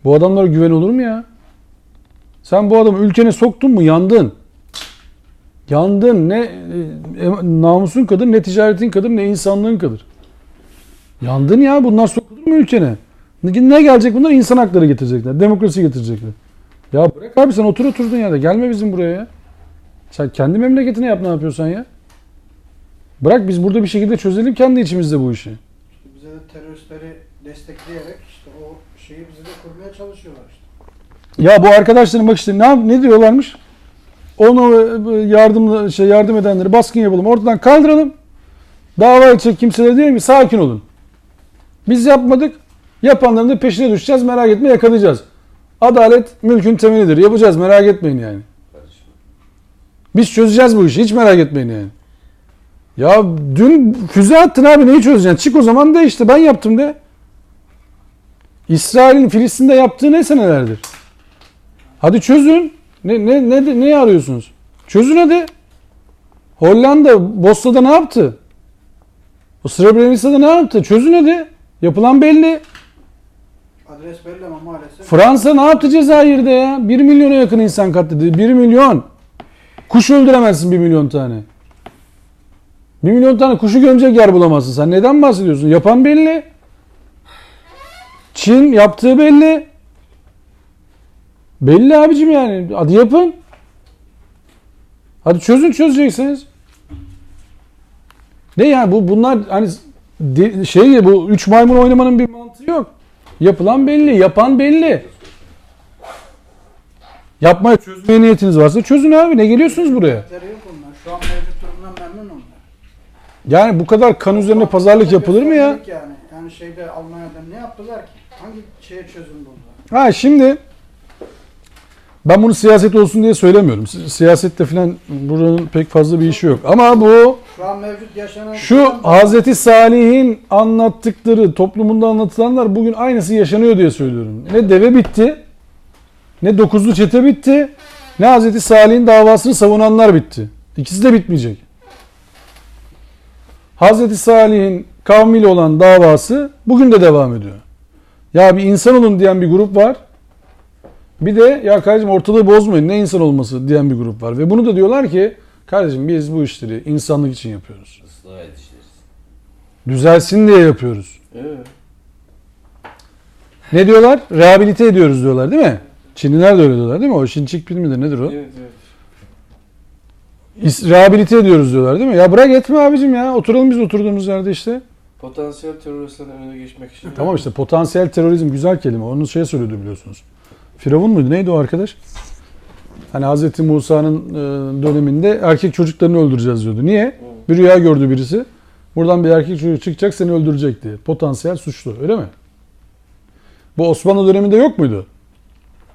Bu adamlara güven olur mu ya? Sen bu adamı ülkene soktun mu yandın. Yandın. Ne namusun kadar, ne ticaretin kadar, ne insanlığın kadar. Yandın ya. Bunlar sokulur mu ülkene? Ne gelecek bunlar? İnsan hakları getirecekler. Demokrasi getirecekler. Ya bırak abi sen otur oturduğun yerde. Gelme bizim buraya ya. Sen kendi memleketine yap ne yapıyorsan ya. Bırak biz burada bir şekilde çözelim kendi içimizde bu işi.
İşte bize de teröristleri destekleyerek işte o şeyi bize de kurmaya çalışıyorlar işte.
Ya bu arkadaşların bak işte ne diyorlarmış? Onu yardım edenleri baskın yapalım. Ortadan kaldıralım. Dava edecek kimselere diyelim ki sakin olun. Biz yapmadık. Yapanların da peşine düşeceğiz. Merak etme yakalayacağız. Adalet mülkün temelidir. Yapacağız merak etmeyin yani.
Kardeşim.
Biz çözeceğiz bu işi. Hiç merak etmeyin yani. Ya dün füze attın abi neyi çözeceksin? Çık o zaman de işte ben yaptım de. İsrail'in Filistin'de yaptığı ne senelerdir? Hadi çözün. Ne arıyorsunuz? Çözün hadi. Hollanda Bosna'da ne yaptı? O Srebrenica'da ne yaptı? Çözün hadi. Yapılan belli.
Adres belli ama maalesef.
Fransa ne yaptı Cezayir'de ya? 1 milyona yakın insan katledildi. 1 milyon. Kuş öldüremezsin 1 milyon tane. 1 milyon tane kuşu gömecek yer bulamazsın. Sen neden bahsediyorsun? Yapan belli. Çin yaptığı belli. Belli abicim yani. Hadi yapın. Hadi çözeceksiniz. Ne yani bunlar hani bu 3 maymun oynamanın bir mantığı yok. Yapılan belli, yapan belli. Yapmaya çözmeye niyetiniz varsa çözün abi. Ne geliyorsunuz buraya?
Yok onlar. Şu an mevcut durumdan memnun onlar.
Yani bu kadar kan üzerine pazarlık yapılır mı ya?
Yani şeyde Almanya'da ne yaptılar ki? Hangi şeye çözüm buldular?
Ha şimdi ben bunu siyaset olsun diye söylemiyorum. Siyasette falan buranın pek fazla bir işi yok. Ama bu
Şu an mevcut yaşanan...
şu Hazreti Salih'in anlattıkları, toplumunda anlatılanlar bugün aynısı yaşanıyor diye söylüyorum. Ne deve bitti, ne dokuzlu çete bitti, ne Hazreti Salih'in davasını savunanlar bitti. İkisi de bitmeyecek. Hazreti Salih'in kavmiyle olan davası bugün de devam ediyor. Ya bir insan olun diyen bir grup var. Bir de ya kardeşim ortalığı bozmayın ne insan olması diyen bir grup var. Ve bunu da diyorlar ki kardeşim biz bu işleri insanlık için yapıyoruz.
Islah edişleriz.
Düzelsin diye yapıyoruz.
Evet.
Ne diyorlar? Rehabilite ediyoruz diyorlar değil mi? Çinliler de öyle diyorlar değil mi? O Şinçik midir nedir o?
Evet, evet.
Rehabilite ediyoruz diyorlar değil mi? Ya bırak etme abicim ya. Oturalım biz oturduğumuz yerde işte.
Potansiyel teröristlerin önüne geçmek için.
Tamam işte potansiyel terörizm güzel kelime. Onu söylüyordu biliyorsunuz. Firavun muydu? Neydi o arkadaş? Hani Hz. Musa'nın döneminde erkek çocuklarını öldüreceğiz diyordu. Niye? Bir rüya gördü birisi. Buradan bir erkek çocuk çıkacak seni öldürecek diye. Potansiyel suçlu öyle mi? Bu Osmanlı döneminde yok muydu?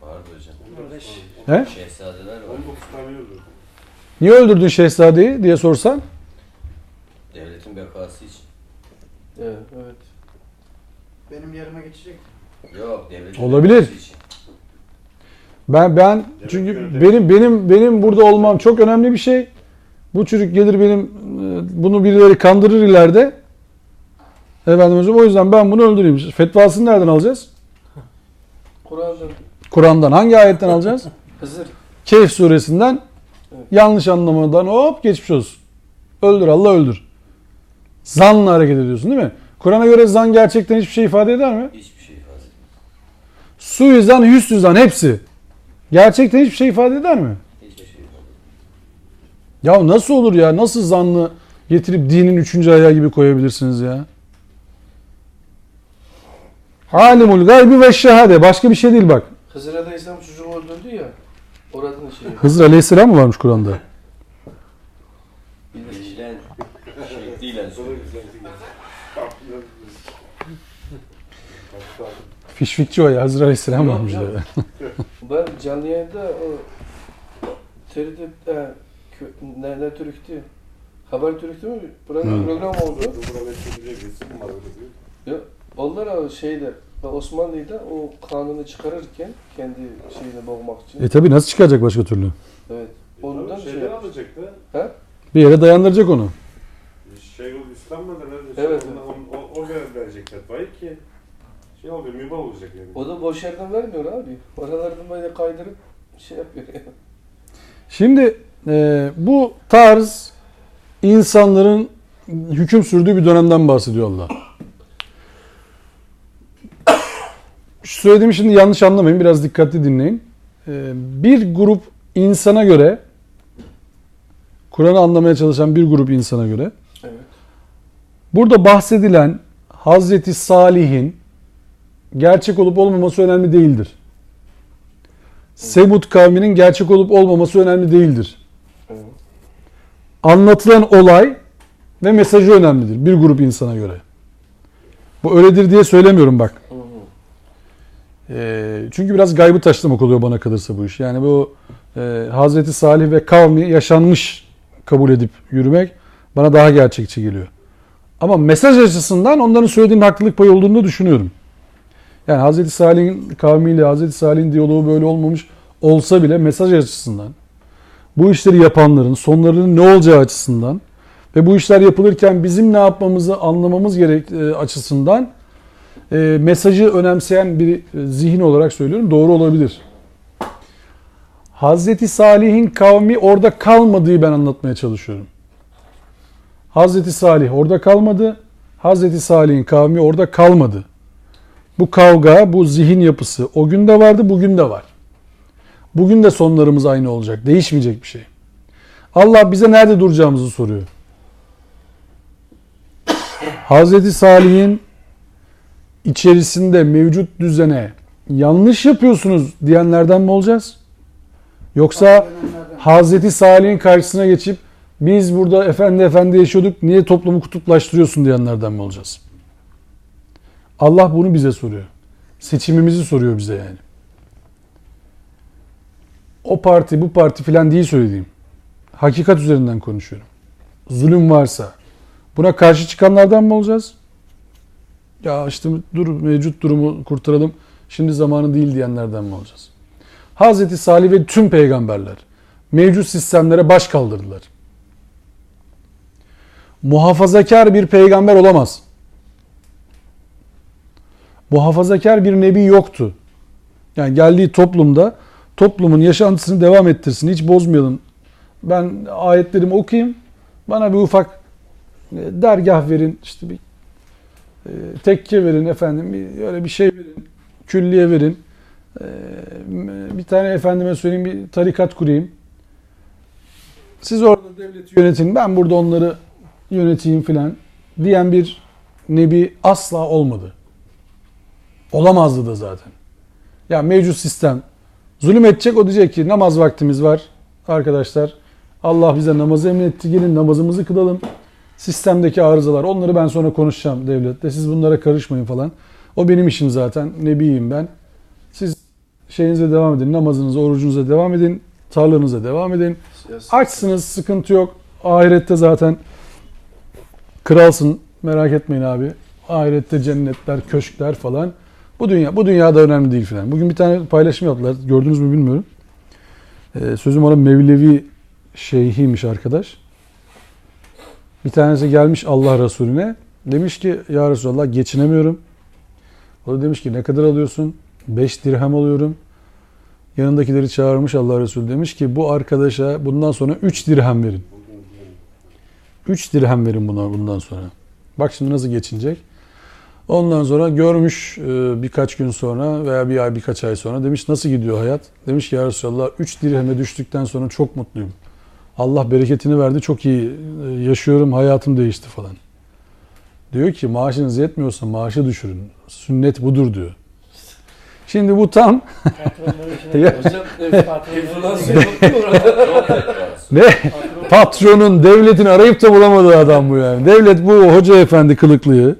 Vardı hocam.
He?
Şehzadeler var.
19 tane öldürdü.
Niye öldürdün şehzadeyi diye sorsan?
Devletin bekası için.
Evet, evet.
Benim yerime geçecek.
Yok devletin
Olabilir.
bekası için.
Ben çünkü benim burada olmam çok önemli bir şey. Bu çocuk gelir bunu birileri kandırır ileride. Efendim hocam o yüzden ben bunu öldüreyim. Fetvasını nereden alacağız?
Kur'an'dan.
Kur'an'dan. Hangi ayetten alacağız?
Hızır.
Kehf suresinden
Evet.
yanlış anlamadan hop geçmiş olsun. Öldür Allah öldür. Zanla hareket ediyorsun değil mi? Kur'an'a göre zan gerçekten hiçbir şey ifade eder mi?
Hiçbir şey ifade etmiyor.
Suizan, hüsnüzan hepsi. Gerçekten hiçbir şey ifade eder mi?
Hiçbir şey ifade etmiyor.
Ya nasıl olur ya? Nasıl zannı getirip dinin 3. ayağı gibi koyabilirsiniz ya? Alimul gaybi ve şehade. Başka bir şey değil bak.
Hızır Aleyhisselam çocuğu öldürdü ya. Oranın şeyi.
Hızır Aleyhisselam mı varmış Kur'an'da?
Bililen şekliyle söylüyor.
Fişfikçi o ya. Hızır Aleyhisselam varmış.
Yok,
ya.
Ben canlı yayında o TRT ne Türk'tü? Haber Türk'tü mü? Program oldu. Ya, onlar o şeyde Osmanlı'da o kanunu çıkarırken kendi şeyine bakmak için.
Tabi nasıl çıkacak başka türlü?
Evet. Ondan
şeyden alacaktı.
Bir yere dayandıracak onu.
İslam'da da
Evet.
O verecek fetvayı ki şey oluyor, mübah olacak yani.
O da boş yerden vermiyor abi. Oralardan böyle kaydırıp şey yapıyor.
Şimdi bu tarz insanların hüküm sürdüğü bir dönemden bahsediyor Allah. Şu söylediğimi şimdi yanlış anlamayın, biraz dikkatli dinleyin. Bir grup insana göre, Kur'an'ı anlamaya çalışan bir grup insana göre,
Evet.
burada bahsedilen Hazreti Salih'in gerçek olup olmaması önemli değildir. Semud kavminin gerçek olup olmaması önemli değildir.
Evet.
Anlatılan olay ve mesajı önemlidir bir grup insana göre. Bu öyledir diye söylemiyorum bak.
Hı hı.
Çünkü biraz gaybı taşlamak oluyor bana kalırsa bu iş. Yani bu Hazreti Salih ve kavmi yaşanmış kabul edip yürümek bana daha gerçekçi geliyor. Ama mesaj açısından onların söylediğinin haklılık payı olduğunu düşünüyorum. Yani Hazreti Salih'in kavmiyle Hazreti Salih'in diyaloğu böyle olmamış olsa bile mesaj açısından, bu işleri yapanların sonlarının ne olacağı açısından ve bu işler yapılırken bizim ne yapmamızı anlamamız açısından mesajı önemseyen bir zihin olarak söylüyorum. Doğru olabilir. Hazreti Salih'in kavmi orada kalmadığı ben anlatmaya çalışıyorum. Hazreti Salih orada kalmadı. Hazreti Salih'in kavmi orada kalmadı. Bu kavga, bu zihin yapısı o gün de vardı, bugün de var. Bugün de sonlarımız aynı olacak. Değişmeyecek bir şey. Allah bize nerede duracağımızı soruyor. Hazreti Salih'in içerisinde mevcut düzene yanlış yapıyorsunuz diyenlerden mi olacağız? Yoksa Hazreti Salih'in karşısına geçip biz burada efendi yaşıyorduk, niye toplumu kutuplaştırıyorsun diyenlerden mi olacağız? Allah bunu bize soruyor. Seçimimizi soruyor bize yani. O parti bu parti filan değil söylediğim. Hakikat üzerinden konuşuyorum. Zulüm varsa buna karşı çıkanlardan mı olacağız? Ya işte dur mevcut durumu kurtaralım, şimdi zamanı değil diyenlerden mi olacağız? Hazreti Salih ve tüm peygamberler mevcut sistemlere baş kaldırdılar. Muhafazakar bir peygamber olamaz. Muhafazakar bir nebi yoktu. Yani geldiği toplumda toplumun yaşantısını devam ettirsin, hiç bozmayalım. Ben ayetlerimi okuyayım, bana bir ufak dergah verin, işte bir tekke verin efendim, öyle bir şey verin, külliye verin. Bir tane efendime söyleyeyim bir tarikat kurayım. Siz orada devleti yönetin, ben burada onları yöneteyim filan diyen bir nebi asla olmadı. Olamazdı da zaten. Ya mevcut sistem zulüm edecek, o diyecek ki namaz vaktimiz var arkadaşlar. Allah bize namazı emretti, gelin namazımızı kılalım. Sistemdeki arızalar, onları ben sonra konuşacağım devlette. Siz bunlara karışmayın falan. O benim işim zaten. Nebiyim ben. Siz şeyinize devam edin, namazınıza, orucunuza devam edin, tarlanıza devam edin. Açsınız, sıkıntı yok. Ahirette zaten kralsın, merak etmeyin abi. Ahirette cennetler, köşkler falan. Bu dünyada önemli değil falan. Bugün bir tane paylaşım yaptılar. Gördünüz mü bilmiyorum. Sözüm ona Mevlevi şeyhiymiş arkadaş. Bir tanesi gelmiş Allah Resulüne. Demiş ki ya Resulallah geçinemiyorum. O da demiş ki ne kadar alıyorsun? 5 dirhem alıyorum. Yanındakileri çağırmış Allah Resulü. Demiş ki bu arkadaşa bundan sonra 3 dirhem verin. 3 dirhem verin buna bundan sonra. Bak şimdi nasıl geçinecek. Ondan sonra görmüş birkaç gün sonra veya bir ay birkaç ay sonra demiş nasıl gidiyor hayat? Demiş ki ya Resulallah 3 dirheme düştükten sonra çok mutluyum. Allah bereketini verdi, çok iyi yaşıyorum, hayatım değişti falan. Diyor ki maaşınız yetmiyorsa maaşı düşürün. Sünnet budur diyor. Şimdi bu tam ne? Patronun, devletin arayıp da bulamadığı adam bu yani. Devlet bu hoca efendi kılıklıyı,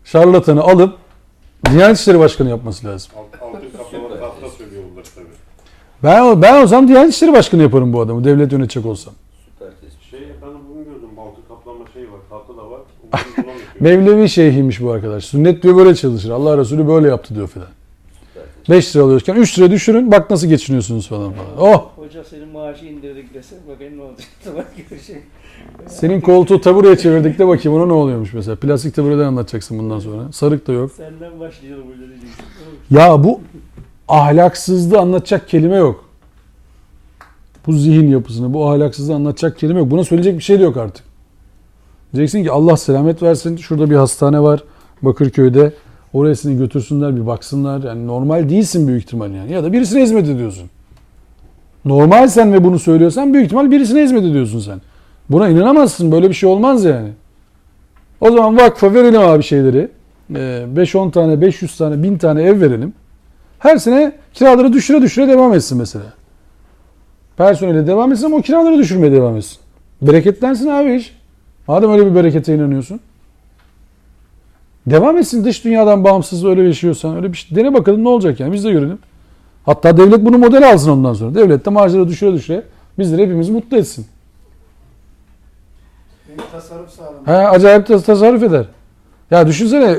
şarlatanı alıp Diyanet İşleri Başkanı yapması lazım.
Altın kaplama tahta söylüyor bunlar tabii.
Ben o zaman Diyanet İşleri Başkanı yaparım bu adamı. Devlet yönetecek olsam.
Süper tespit.
Ben de bugün gördüm. Altı kaplama şey var. Tahta da var.
Mevlevi şeyhiymiş bu arkadaş. Sünnet diyor böyle çalışır. Allah Resulü böyle yaptı diyor filan.
Süper tespit.
5 lira alıyorken 3 lira düşürün. Bak nasıl geçiniyorsunuz falan. Oh!
Hoca senin maaşı indirdik dese bakayım ne olacak. Bak görüşelim.
Senin koltuğu tabureye çevirdik de bakayım ona ne oluyormuş mesela. Plastik tabureden anlatacaksın bundan sonra. Sarık da yok.
Senden başlayalım hoca diyeceksin.
Ya bu ahlaksızlığı anlatacak kelime yok. Bu zihin yapısını, bu ahlaksızlığı anlatacak kelime yok. Buna söyleyecek bir şey de yok artık. Diyeceksin ki Allah selamet versin. Şurada bir hastane var Bakırköy'de. Oraya seni götürsünler bir baksınlar. Yani normal değilsin büyük ihtimal yani. Ya da birisine hizmet ediyorsun. Normalsen ve bunu söylüyorsan büyük ihtimal birisine hizmet ediyorsun sen. Buna inanamazsın. Böyle bir şey olmaz yani. O zaman vakfa verelim abi şeyleri. 5-10 tane, 500 tane, 1000 tane ev verelim. Her sene kiraları düşüre düşüre devam etsin mesela. Personeli devam etsin ama o kiraları düşürmeye devam etsin. Bereketlensin abi iş. Madem öyle bir berekete inanıyorsun. Devam etsin dış dünyadan bağımsız öyle yaşıyorsan. Öyle bir şey. Dene bakalım ne olacak yani biz de görelim. Hatta devlet bunu model alsın ondan sonra. Devlet de maaşları düşüre düşüre bizleri hepimizi mutlu etsin.
Benim tasarruf sağlamak.
Acayip de tasarruf eder. Ya düşünsene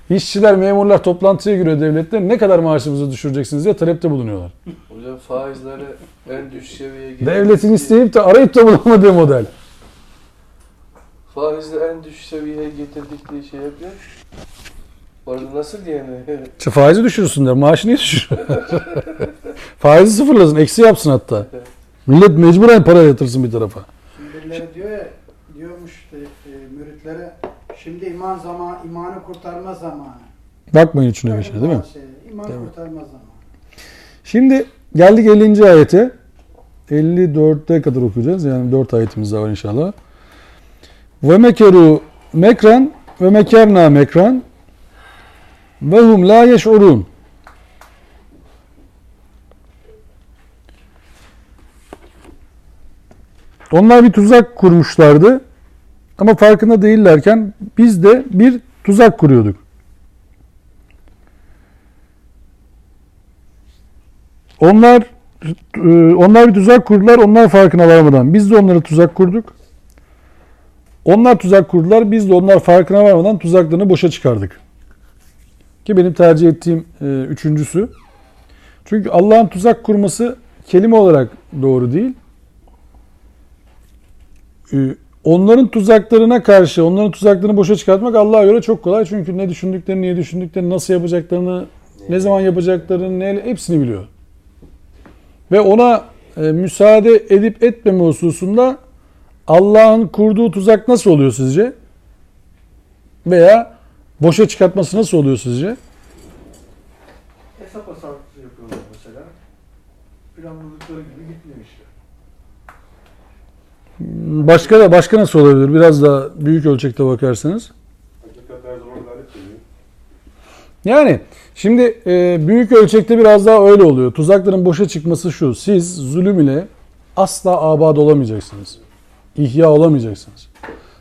işçiler, memurlar toplantıya giriyor devletler. Ne kadar maaşımızı düşüreceksiniz diye talepte bulunuyorlar.
Hocam faizleri en düşük seviyeye getirdik.
Devletin isteyip de arayıp da bulamadığı model.
Faizleri en düşük seviyeye getirdik diye şey yapıyor. Orada nasıl yani?
İşte faizi düşürsünler. Maaşı niye düşürüyorlar? Faizi sıfırlasın. Eksi yapsın hatta. Millet mecburen para yatırsın bir tarafa.
Şimdi birileri diyormuş işte, müritlere şimdi imanı kurtarma zamanı.
Bakmayın üçüne beşine değil mi?
İmanı
Değil mi?
kurtarma zamanı.
Şimdi geldik 50. ayete. 54'te kadar okuyacağız. Yani 4 ayetimiz daha var inşallah. Ve mekeru mekran ve mekerna mekran ve hum la yeş'urun. Onlar bir tuzak kurmuşlardı. Ama farkında değillerken biz de bir tuzak kuruyorduk. Onlar bir tuzak kurdular, onlar farkına varmadan. Biz de onlara tuzak kurduk. Onlar tuzak kurdular, biz de onlar farkına varmadan tuzaklarını boşa çıkardık. Ki benim tercih ettiğim üçüncüsü. Çünkü Allah'ın tuzak kurması kelime olarak doğru değil. Onların tuzaklarına karşı, onların tuzaklarını boşa çıkartmak Allah'a göre çok kolay. Çünkü ne düşündüklerini, niye düşündüklerini, nasıl yapacaklarını, ne zaman yapacaklarını, hepsini biliyor. Ve ona müsaade edip etmeme hususunda Allah'ın kurduğu tuzak nasıl oluyor sizce? Veya boşa çıkartması nasıl oluyor sizce?
Hesap tasarrufu yapıyorlar mesela. Planladıkları gibi gitmiyor işte.
Başka nasıl olabilir? Biraz daha büyük ölçekte bakarsanız.
Hakikat her zaman galip geliyor.
Yani şimdi büyük ölçekte biraz daha öyle oluyor. Tuzakların boşa çıkması şu. Siz zulüm ile asla abad olamayacaksınız. İhya olamayacaksınız.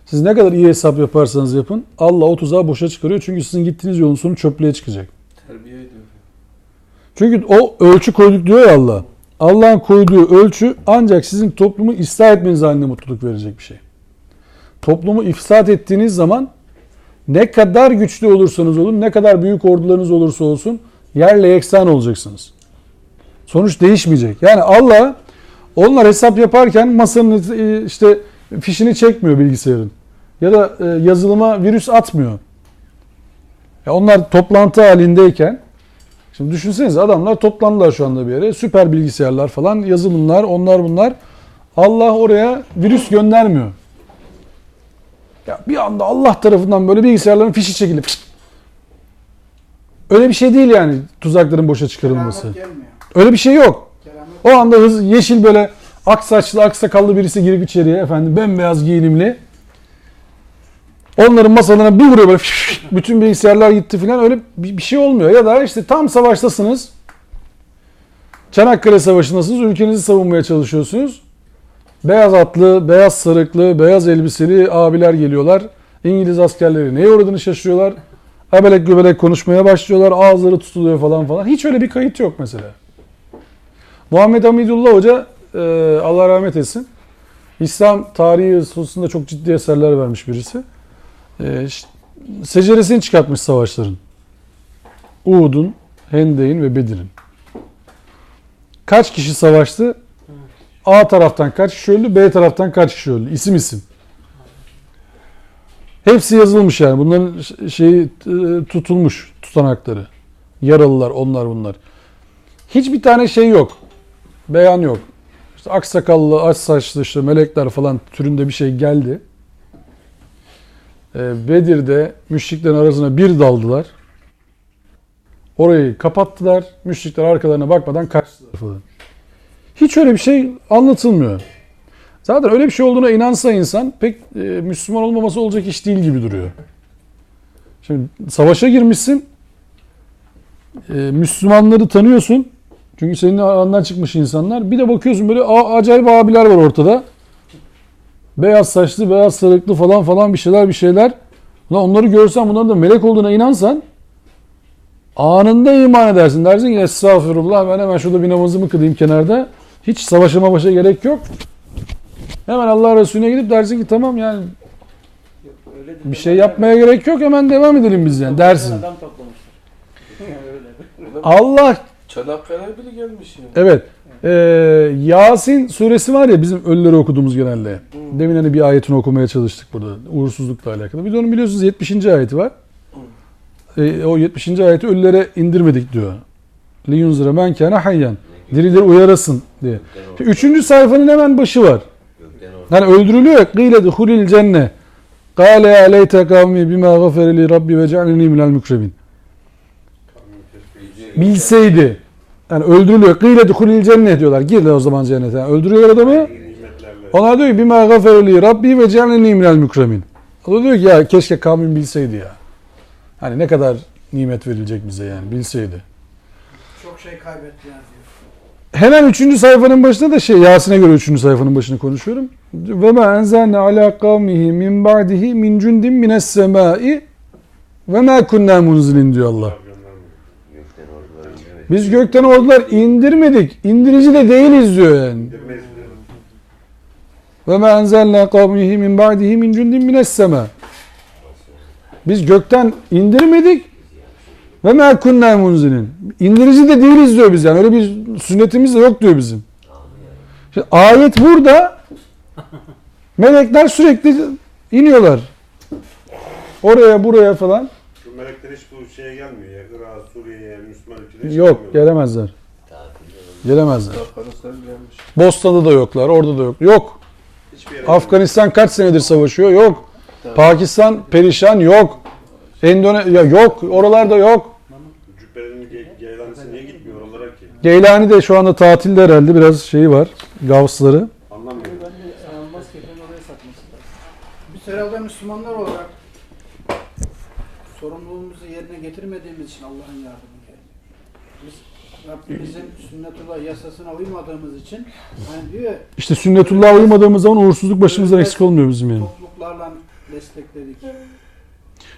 Siz ne kadar iyi hesap yaparsanız yapın Allah o tuzağı boşa çıkarıyor. Çünkü sizin gittiğiniz yolun sonu çöplüğe çıkacak.
Terbiye ediyor.
Çünkü o ölçü koyduk diyor ya Allah. Allah'ın koyduğu ölçü ancak sizin toplumu ıslah etmeniz haline mutluluk verecek bir şey. Toplumu ifsad ettiğiniz zaman ne kadar güçlü olursanız olun, ne kadar büyük ordularınız olursa olsun yerle yeksan olacaksınız. Sonuç değişmeyecek. Yani Allah onlar hesap yaparken masanın işte fişini çekmiyor bilgisayarın. Ya da yazılıma virüs atmıyor. Ya onlar toplantı halindeyken şimdi düşünsenize adamlar toplandılar şu anda bir yere. Süper bilgisayarlar falan, yazılımlar, onlar bunlar. Allah oraya virüs göndermiyor. Ya bir anda Allah tarafından böyle bilgisayarların fişi çekilip öyle bir şey değil yani tuzakların boşa çıkarılması.
Keramet gelmiyor.
Öyle bir şey yok.
Keramet
O anda yeşil böyle ak saçlı, ak sakallı birisi girip içeriye efendim bembeyaz giyinimli. Onların masalarına bir vuruyor böyle bütün bilgisayarlar gitti filan öyle bir şey olmuyor. Ya da işte tam savaştasınız. Çanakkale Savaşı'ndasınız. Ülkenizi savunmaya çalışıyorsunuz. Beyaz atlı, beyaz sarıklı, beyaz elbiseli abiler geliyorlar. İngiliz askerleri neye uğradığını şaşırıyorlar. Ebelek göbelek konuşmaya başlıyorlar. Ağızları tutuluyor falan falan. Hiç öyle bir kayıt yok mesela. Muhammed Hamidullah Hoca Allah rahmet etsin. İslam tarihi hususunda çok ciddi eserler vermiş birisi. Seceresini çıkartmış savaşların. Uhud'un, Hendek'in ve Bedir'in. Kaç kişi savaştı? A taraftan kaç kişi öldü? B taraftan kaç kişi öldü? İsim isim. Hepsi yazılmış yani. Bunların şeyi tutulmuş, tutanakları. Yaralılar, onlar bunlar. Hiçbir tane şey yok. Beyan yok. İşte aksakallı, aç saçlı işte melekler falan türünde bir şey geldi. Bedir'de müşriklerin arasına bir daldılar. Orayı kapattılar. Müşrikler arkalarına bakmadan kaçtılar falan. Hiç öyle bir şey anlatılmıyor. Zaten öyle bir şey olduğuna inansa insan pek Müslüman olmaması olacak iş değil gibi duruyor. Şimdi savaşa girmişsin. Müslümanları tanıyorsun. Çünkü senin arandan çıkmış insanlar. Bir de bakıyorsun böyle acayip abiler var ortada. Beyaz saçlı, beyaz sarıklı falan bir şeyler. Ulan onları görsen, bunların da melek olduğuna inansan anında iman edersin. Dersin ki estağfurullah, ben hemen şurada bir namazımı kılayım kenarda. Hiç savaşa başa gerek yok. Hemen Allah Resulüne gidip dersin ki tamam yani bir şey yapmaya gerek yok, hemen devam edelim biz yani dersin.
Adam toplamışlar. Öyle.
Allah
Çanakkale'ye bile gelmiş yani.
evet. Yasin suresi var ya bizim ölüleri okuduğumuz genelde. Demin hani bir ayetini okumaya çalıştık burada. Uğursuzlukla alakalı. Bir de onun biliyorsunuz 70. ayeti var. O 70. ayeti ölülere indirmedik diyor. Liyunzira men kâne hayyan. Dirileri uyarasın diye. Üçüncü sayfanın hemen başı var. Yani öldürülüyor ya. Gîle duhulil cenne. Kâle ya leyte kavmi bimâ gafereli rabbi ve ce'alini minel mükremin. Bilseydi. Yani öldürülüyor. Gîle duhulil cennet diyorlar. Gir de o zaman cennete. Yani öldürüyorlar adamı. Ona diyor ki bimâ gafereli rabbi ve ce'alini minel mükremin. O da diyor ki ya keşke kavmin bilseydi ya. Hani ne kadar nimet verilecek bize yani bilseydi.
Çok şey kaybetti yani.
Hemen 3. sayfanın başında da Yasin'e göre 3. sayfanın başını konuşuyorum. Ve ma enzalna ala kavmihi min ba'dihi min cundin mines semai ve ma kunna munzilin diyor Allah. Biz gökten ordular indirmedik. İndirici de değiliz diyor yani. Ve ma enzalna kavmihi min ba'dihi min cundin mines sema. Biz gökten indirmedik. Ve ma kunna munzilin. İndirici de değiliz diyor biz yani. Öyle bir sünnetimiz de yok diyor bizim. Şimdi ayet burada. Melekler sürekli iniyorlar. Oraya buraya falan.
Şu melekler hiç bu şeye gelmiyor ya. Irak, Suriye'ye, Müslüman ülkelere hiç
Yok,
gelmiyor.
gelemezler. Gelemezler.
Afganistan gelmiş.
Bosna'da da yoklar, orada da yok. Yok.
Hiçbir yere
Afganistan kaç senedir savaşıyor? Yok. Pakistan perişan? Yok. Endonezya yok. Oralarda yok.
Cübbelerin geylanisi niye gitmiyor oralara ki?
Geylani de şu anda tatilde herhalde, biraz şeyi var. Gavsları.
Anlamıyorum.
Ben de almaz ki ben oraya satması lazım.
Biz herhalde Müslümanlar olarak sorumluluğumuzu yerine getirmediğimiz için Allah'ın yardımı geldi. Biz Rabbimizin sünnetullah yasasına uymadığımız için hani diyor ya,
İşte sünnetullah'a uymadığımız zaman uğursuzluk başımızdan eksik olmuyor bizim yani.
topluluklarla destekledik.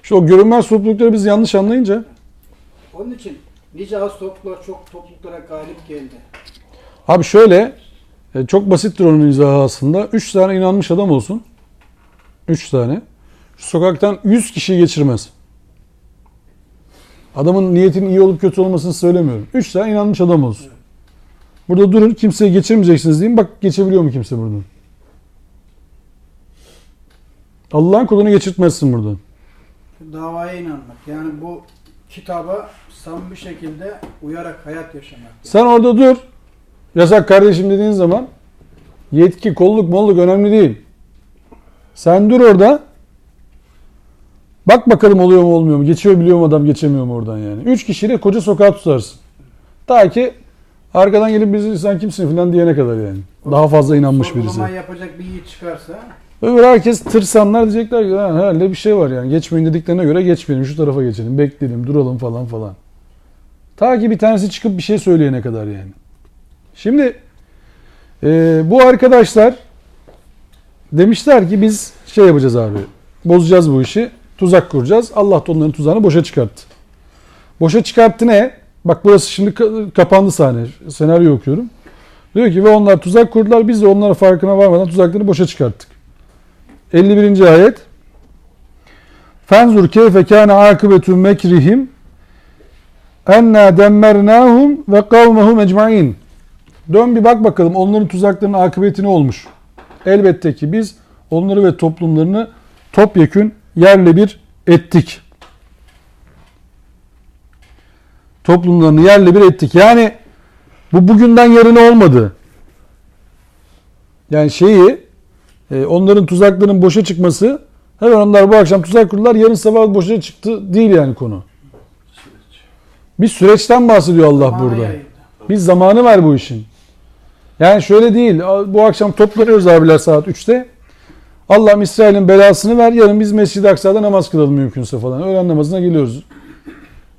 İşte o görünmez toplulukları biz yanlış anlayınca
Onun için nice az topluluklar çok topluluklara galip geldi.
abi şöyle çok basittir onun izahı aslında. 3 tane inanmış adam olsun. 3 tane. Şu sokaktan 100 kişiyi geçirmez. Adamın niyetinin iyi olup kötü olmasını söylemiyorum. 3 tane inanmış adam olsun. Burada durun, kimseyi geçirmeyeceksiniz diyeyim. Bak geçebiliyor mu kimse buradan? Allah'ın kulunu geçirtmezsin buradan.
Davaya inanmak. Yani bu kitaba samimi bir şekilde uyarak hayat yaşamak.
Sen orada dur. Yasak kardeşim dediğin zaman yetki, kolluk, molluk önemli değil. Sen dur orada. Bak bakalım oluyor mu olmuyor mu? Geçiyor biliyor mu adam, geçemiyor mu oradan yani. 3 kişiyle koca sokağı tutarsın. Ta ki arkadan gelip biz sen kimsin falan diyene kadar yani. Daha fazla inanmış birisi.
Sorgulama yapacak bir yiğit çıkarsa
Öbür herkes tırsanlar diyecekler ki herhalde bir şey var yani. Geçmeyin dediklerine göre geçmeyelim. Şu tarafa geçelim. Bekleyelim. Duralım falan falan. Ta ki bir tanesi çıkıp bir şey söyleyene kadar yani. Şimdi bu arkadaşlar demişler ki biz şey yapacağız abi. Bozacağız bu işi. Tuzak kuracağız. Allah da onların tuzağını boşa çıkarttı. Boşa çıkarttı ne? Bak burası şimdi kapandı sahne. Senaryo okuyorum. Diyor ki ve onlar tuzak kurdular. Biz de onlara farkına varmadan tuzaklarını boşa çıkarttık. 51. ayet. Fenzur keyfe kâne akıbetu mekrihim enna demmernâhum ve kavmehum ecmaîn. Dön bir bak bakalım onların tuzaklarının akıbeti ne olmuş? Elbette ki biz onları ve toplumlarını topyekün yerle bir ettik. Toplumlarını yerle bir ettik. Yani bu bugünden yarına olmadı. Yani onların tuzaklarının boşa çıkması, hemen onlar bu akşam tuzak kurdular, yarın sabah boşa çıktı değil yani konu. Bir süreçten bahsediyor Allah
Zamana
burada.
yayıldı.
Bir zamanı var bu işin. Yani şöyle değil, bu akşam toplanıyoruz abiler saat 3'te. Allah'ım İsrail'in belasını ver, yarın biz Mescid-i Aksa'da namaz kılalım mümkünse falan. Öğlen namazına geliyoruz.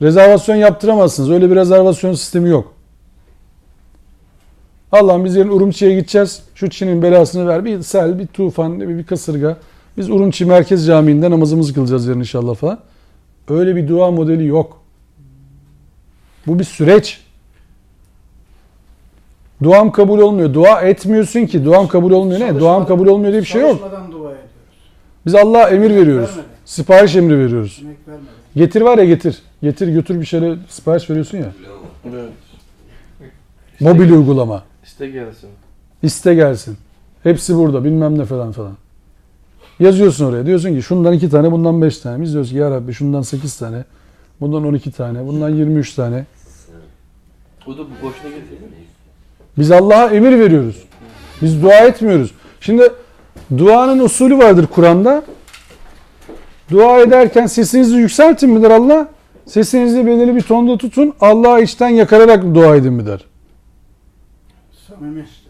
Rezervasyon yaptıramazsınız. Öyle bir rezervasyon sistemi yok. Allah'ım biz yarın Urumçi'ye gideceğiz. Şu Çin'in belasını ver. Bir sel, bir tufan, bir kasırga. Biz Urumçi Merkez Camii'nde namazımızı kılacağız yarın inşallah falan. Öyle bir dua modeli yok. Bu bir süreç. Duam kabul olmuyor. Dua etmiyorsun ki. Duam kabul olmuyor ne? Duam kabul olmuyor diye bir şey yok.
Çalışmadan dua ediyoruz.
Biz Allah'a emir veriyoruz.
Vermedi.
Sipariş emri veriyoruz.
Emek vermedi.
Getir var ya getir. Getir götür bir şeyle sipariş veriyorsun ya.
Evet.
Mobil uygulama.
İste gelsin.
İste gelsin. Hepsi burada bilmem ne falan falan. Yazıyorsun oraya. Diyorsun ki şundan 2 tane bundan 5 tane. Biz diyoruz ki ya Rabbi şundan 8 tane. Bundan 12 tane. Bundan 23 tane.
O da bu boşuna getirir mi?
Biz Allah'a emir veriyoruz. Biz dua etmiyoruz. Şimdi duanın usulü vardır Kur'an'da. Dua ederken sesinizi yükseltin mi der Allah? Sesinizi belirli bir tonda tutun. Allah'a içten yakararak dua edin mi der?
Samimi işte.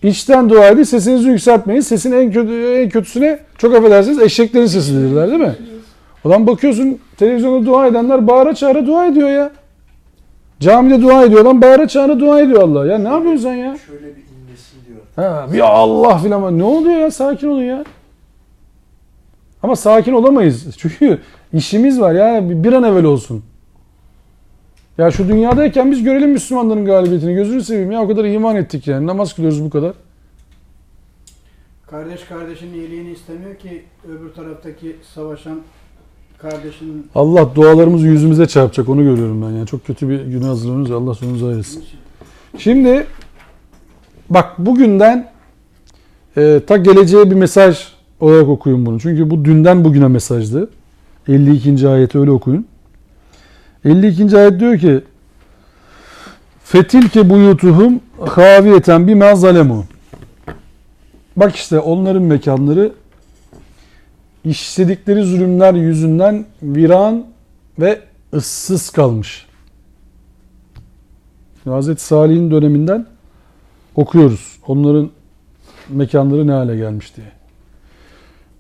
İçten dua edin, sesinizi yükseltmeyin. Sesin en kötüsüne çok affedersiniz eşeklerin sesidirler değil mi? Ulan bakıyorsun televizyonda dua edenler bağıra çağıra dua ediyor ya. Camide dua ediyor lan bağıra çağıra dua ediyor Allah. Ya ne yapıyorsun sen ya?
Şöyle bir inlesin diyor.
Ha, ya Allah filan. Ne oluyor ya? Sakin olun ya. Ama sakin olamayız. Çünkü işimiz var ya. Bir an evvel olsun. Ya şu dünyadayken biz görelim Müslümanların galibiyetini. Gözünü seveyim ya. O kadar iman ettik yani. Namaz kılıyoruz bu kadar.
Kardeş kardeşin iyiliğini istemiyor ki öbür taraftaki savaşan kardeşinin
Allah dualarımızı yüzümüze çarpacak. Onu görüyorum ben. Yani çok kötü bir güne hazırlanıyoruz. Allah sonunuzu ayırsın. Şimdi bak bugünden ta geleceğe bir mesaj olarak okuyun bunu. Çünkü bu dünden bugüne mesajdı. 52. ayeti öyle okuyun. 52. ayet diyor ki Fetilke buyutuhum haviyeten bima zalemu. Bak işte onların mekanları işledikleri zulümler yüzünden viran ve ıssız kalmış. Hazreti Salih'in döneminden okuyoruz. Onların mekanları ne hale gelmiş diye.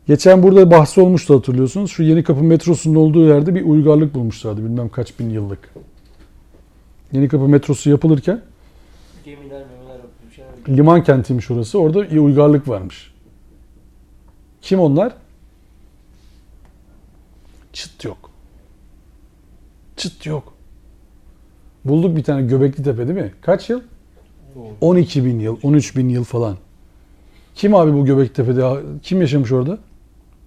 Geçen burada bahsi olmuştu hatırlıyorsunuz. Şu Yenikapı metrosunun olduğu yerde bir uygarlık bulmuşlardı. Bilmem kaç bin yıllık. Yenikapı metrosu yapılırken
Gemiler, bir şeyler.
liman kentiymiş orası. Orada bir uygarlık varmış. Kim onlar? Çıt yok. Çıt yok. Bulduk bir tane Göbekli Tepe değil mi? Kaç yıl? 12 bin yıl, 13 bin yıl falan. Kim abi bu Göbekli Tepe'de? Kim yaşamış orada?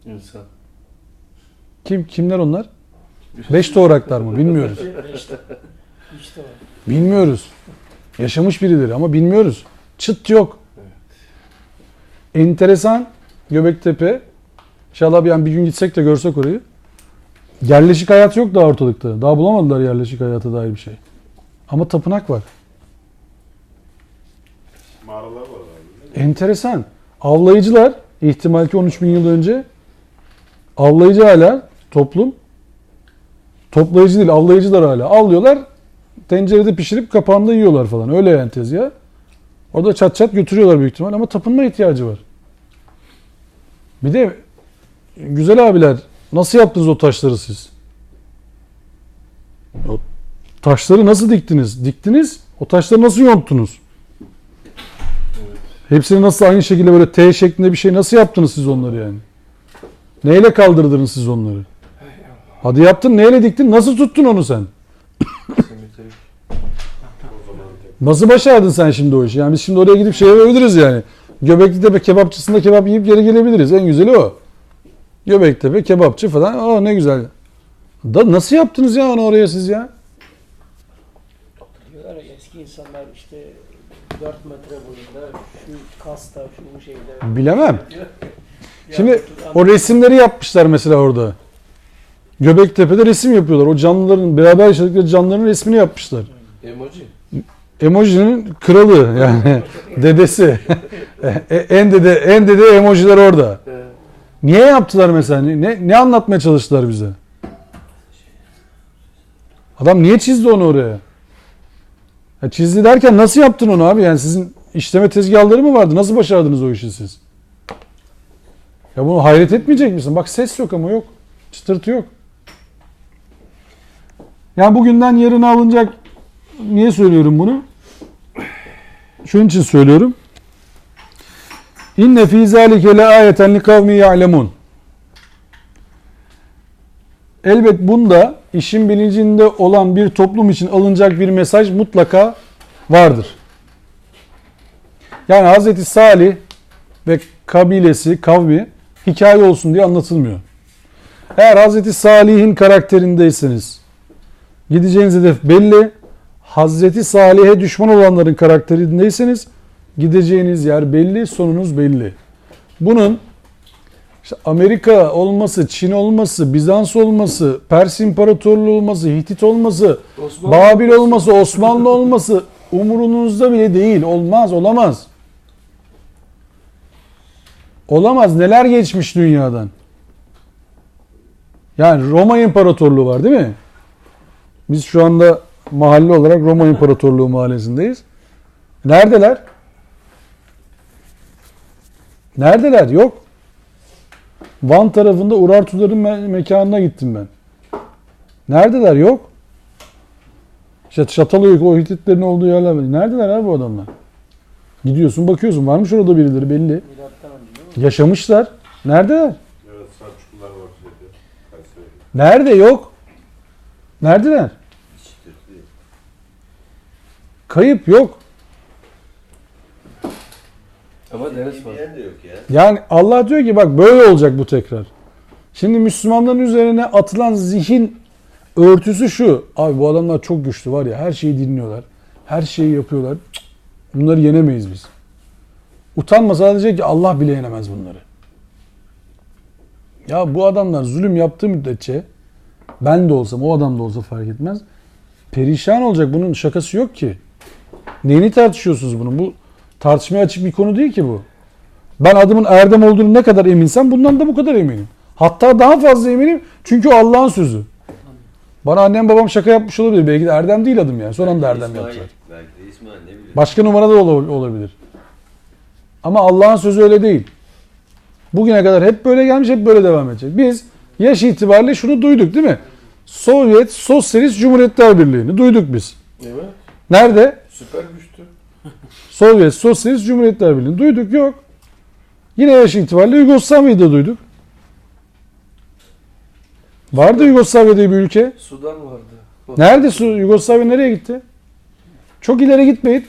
İnsan.
Kimler onlar? Beş doğraklar mı? Bilmiyoruz.
İşte var.
Bilmiyoruz. Yaşamış birileri ama bilmiyoruz. Çıt yok. Enteresan Göbektepe. İnşallah bir gün gitsek de görsek orayı. Yerleşik hayat yok daha ortalıkta. Daha bulamadılar yerleşik hayata dair bir şey. Ama tapınak var.
Mağaralar var abi.
Enteresan. Avlayıcılar ihtimal ki 13 bin yıl önce avlayıcı hala toplum. Toplayıcı değil avlayıcılar hala. Avlıyorlar. Tencerede pişirip kapağında yiyorlar falan. Öyle yani tezgah. Orada çat çat götürüyorlar büyük ihtimal ama tapınma ihtiyacı var. Bir de güzel abiler nasıl yaptınız o taşları siz? O taşları nasıl diktiniz? Diktiniz. O taşları nasıl yonttunuz? Hepsini nasıl aynı şekilde böyle T şeklinde bir şey nasıl yaptınız siz onları yani? Neyle kaldırdınız siz onları? Hadi yaptın neyle diktin? Nasıl tuttun onu sen?
O zaman tek
Nasıl başardın sen şimdi o işi? Yani biz şimdi oraya gidip şey yapabiliriz yani. Göbeklitepe kebapçısında kebap yiyip geri gelebiliriz. En güzeli o. Göbeklitepe kebapçı falan. Aa ne güzel. Da nasıl yaptınız ya onu oraya siz ya?
Diyorlar ya, eski insanlar işte 4 metre boyunda şu kasta, şu bu şeyde.
Bilemem.
Ya,
Şimdi o resimleri yapmışlar mesela orada. Göbeklitepe'de resim yapıyorlar. O canlıların, beraber yaşadıkları canlıların resmini yapmışlar.
Emoji.
Emojinin kralı yani dedesi. En dede emojiler orada. Niye yaptılar mesela? Ne anlatmaya çalıştılar bize? Adam niye çizdi onu oraya? Ya çizdi derken nasıl yaptın onu abi? Yani sizin işleme tezgahları mı vardı? Nasıl başardınız o işi siz? Ya bunu hayret etmeyecek misin? Bak ses yok ama yok. Çıtırtı yok. Yani bugünden yarına alınacak. Niye söylüyorum bunu? Şunun için söylüyorum. İnne fî zâlike le âyeten li kavmi ya'lemûn. Elbet bunda işin bilincinde olan bir toplum için alınacak bir mesaj mutlaka vardır. Yani Hz. Salih ve kabilesi, kavmi hikaye olsun diye anlatılmıyor. Eğer Hz. Salih'in karakterindeyseniz gideceğiniz hedef belli. Hz. Salih'e düşman olanların karakterindeyseniz gideceğiniz yer belli, sonunuz belli. Bunun işte Amerika olması, Çin olması, Bizans olması, Pers İmparatorluğu olması, Hitit olması, Babil olması, Osmanlı olması umurunuzda bile değil. Olmaz, olamaz. Olamaz. Neler geçmiş dünyadan. Yani Roma İmparatorluğu var değil mi? Biz şu anda mahalle olarak Roma İmparatorluğu mahallesindeyiz. Neredeler? Neredeler? Yok. Van tarafında Urartuların mekanına gittim ben. Neredeler? Yok. İşte Çatalhöyük, o Hititlerin olduğu yerler. Neredeler abi bu adamlar? Gidiyorsun bakıyorsun. Varmış orada birileri belli.
Milattan önce değil mi?
Yaşamışlar. Neredeler?
Evet, Selçuklular var dedi. Kayseri.
Nerede? Yok. Neredeler?
Çıtırtı.
Kayıp yok.
Ama deniz var.
Diyen de yok ya.
Yani Allah diyor ki bak böyle olacak bu tekrar. Şimdi Müslümanların üzerine atılan zihin örtüsü şu. Abi bu adamlar çok güçlü var ya, her şeyi dinliyorlar. Her şeyi yapıyorlar. Cık, bunları yenemeyiz biz. Utanma sadece ki Allah bile yenemez bunları. Ya bu adamlar zulüm yaptığı müddetçe ben de olsam, o adam da olsa fark etmez. Perişan olacak. Bunun şakası yok ki. Neyini tartışıyorsunuz bunun? Bu tartışmaya açık bir konu değil ki bu. Ben adımın erdem olduğunu ne kadar eminsem bundan da bu kadar eminim. Hatta daha fazla eminim çünkü o Allah'ın sözü. Bana annem babam şaka yapmış olabilir. Belki de erdem değil adım yani. Son anda erdem
İsmail,
yaptılar.
belki de İsmail ne bileyim.
Başka numara da olabilir. Ama Allah'ın sözü öyle değil. Bugüne kadar hep böyle gelmiş, hep böyle devam edecek. Biz yaş itibariyle şunu duyduk değil mi? Sovyet Sosyalist Cumhuriyetler Birliği'ni duyduk biz.
Değil mi?
Nerede?
Süper güçtü.
Sovyet Sosyalist Cumhuriyetler Birliği'ni duyduk, yok. Yine yaş itibariyle Yugoslavya'yı da duyduk. Vardı Yugoslavya diye bir ülke.
Sudan vardı.
Nerede Yugoslavya nereye gitti? Çok ileri gitmeyin.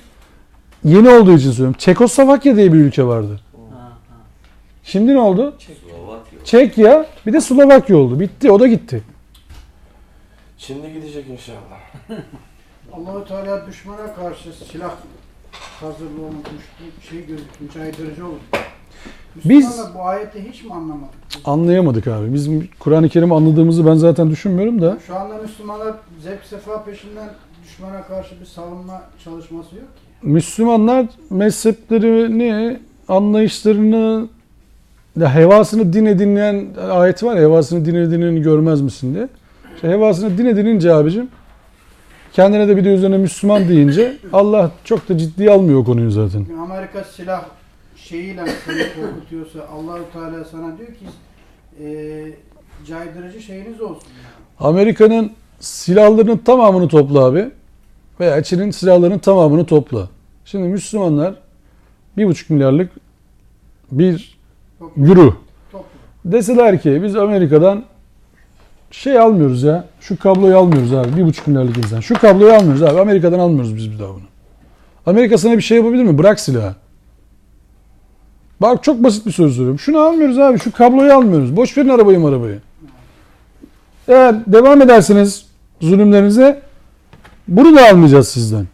Yeni olduğu için söylüyorum. Çekoslovakya diye bir ülke vardı. Şimdi ne oldu?
Slovakya.
Çekya, bir de Slovakya oldu. Bitti, o da gitti.
Şimdi gidecek inşallah.
Allah-u Teala düşmana karşı silah hazırlanmış bir şey gözüktü, caydırıcı olur.
Biz-
Müslümanlar bu ayeti hiç mi anlamadık?
Anlayamadık abi. Bizim Kur'an-ı Kerim'i anladığımızı ben zaten düşünmüyorum da.
Şu anda Müslümanlar zevk sefa peşinden düşmana karşı bir savunma çalışması yok ki.
Müslümanlar mezheplerini, anlayışlarını, ya hevasını din edinen ayet var ya, hevasını din edineni görmez misin diye. İşte hevasını din edinince abicim, kendine de bir de üzerine Müslüman deyince Allah çok da ciddiye almıyor o konuyu zaten.
Bugün Amerika silah şeyiyle seni korkutuyorsa Allah-u Teala sana diyor ki caydırıcı şeyiniz olsun.
Amerika'nın silahlarının tamamını topla abi. Veya Çin'in silahlarının tamamını topla. Şimdi Müslümanlar 1,5 milyarlık bir euro
Toplu.
deseler ki biz Amerika'dan şey almıyoruz ya. Şu kabloyu almıyoruz abi. 1,5 milyarlık insan. Şu kabloyu almıyoruz abi. Amerika'dan almıyoruz biz bir daha bunu. Amerika sana bir şey yapabilir mi? Bırak silahı. Bak çok basit bir söz söylüyorum. Şunu almıyoruz abi. Şu kabloyu almıyoruz. Boş verin arabayı. Eğer devam ederseniz zulümlerinize bunu da almayacağız sizden.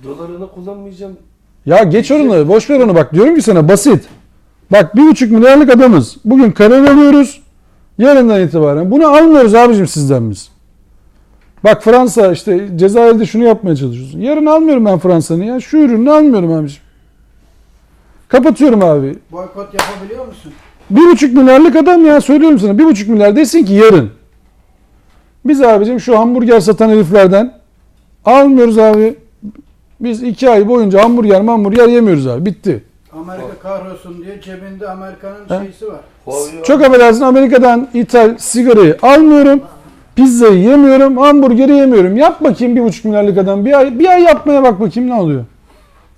Dolarını kullanmayacağım.
Ya geç onu. Boş ver onu. Bak diyorum ki sana basit. Bak 1,5 milyarlık adamız. Bugün karar alıyoruz. Yarından itibaren. Bunu almıyoruz abicim sizden biz. Bak Fransa işte Cezayir'de şunu yapmaya çalışıyorsun. Yarın almıyorum ben Fransa'nın ya. Şu ürünü almıyorum abicim. Kapatıyorum abi.
Boykot yapabiliyor musun?
1,5 milyarlık adam ya söylüyorum sana. 1,5 milyar desin ki yarın. Biz abicim şu hamburger satan heriflerden almıyoruz abi. Biz 2 ay boyunca hamburger yemiyoruz abi. Bitti.
Amerika kahrolsun diye cebinde Amerika'nın
He?
şeysi var.
Çok affedersin Amerika'dan ithal sigarayı almıyorum. Pizzayı yemiyorum. Hamburgeri yemiyorum. Yap bakayım 1,5 milyarlık adam. Bir ay yapmaya bak bakayım ne oluyor.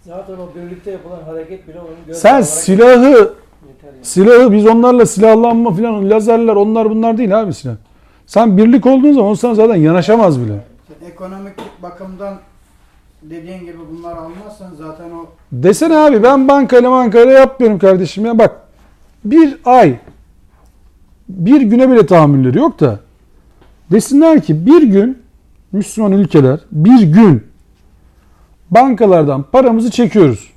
Zaten o birlikte yapılan hareket bile onun göz
Sen
alarak
silahı
yeter yani.
Silahı biz onlarla silahlanma filan lazerler onlar bunlar değil abi silah. Sen birlik olduğun zaman o sana zaten yanaşamaz bile.
Ekonomik bakımdan dediğin gibi bunları almazsan zaten o
Desene abi ben bankayla yapmıyorum kardeşim ya bak bir ay bir güne bile tahammülleri yok da desinler ki bir gün Müslüman ülkeler bir gün bankalardan paramızı çekiyoruz.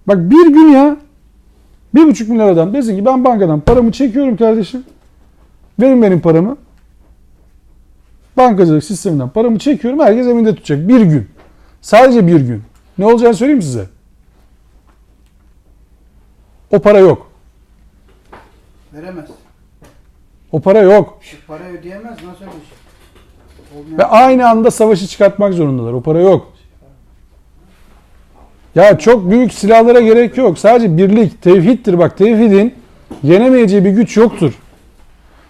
Bak bir gün ya 1,5 milyar adam desin ki ben bankadan paramı çekiyorum kardeşim. Verin benim paramı. Bankacılık sisteminden paramı çekiyorum. Herkes evinde tutacak. Bir gün. Sadece bir gün. Ne olacağını söyleyeyim size. O para yok.
veremez.
O para yok.
Şu parayı ödeyemez nasıl ödeyecek? Olmayan-
Ve aynı anda savaşı çıkartmak zorundalar. O para yok. Ya çok büyük silahlara gerek yok. Sadece birlik, tevhiddir. Bak tevhidin yenemeyeceği bir güç yoktur.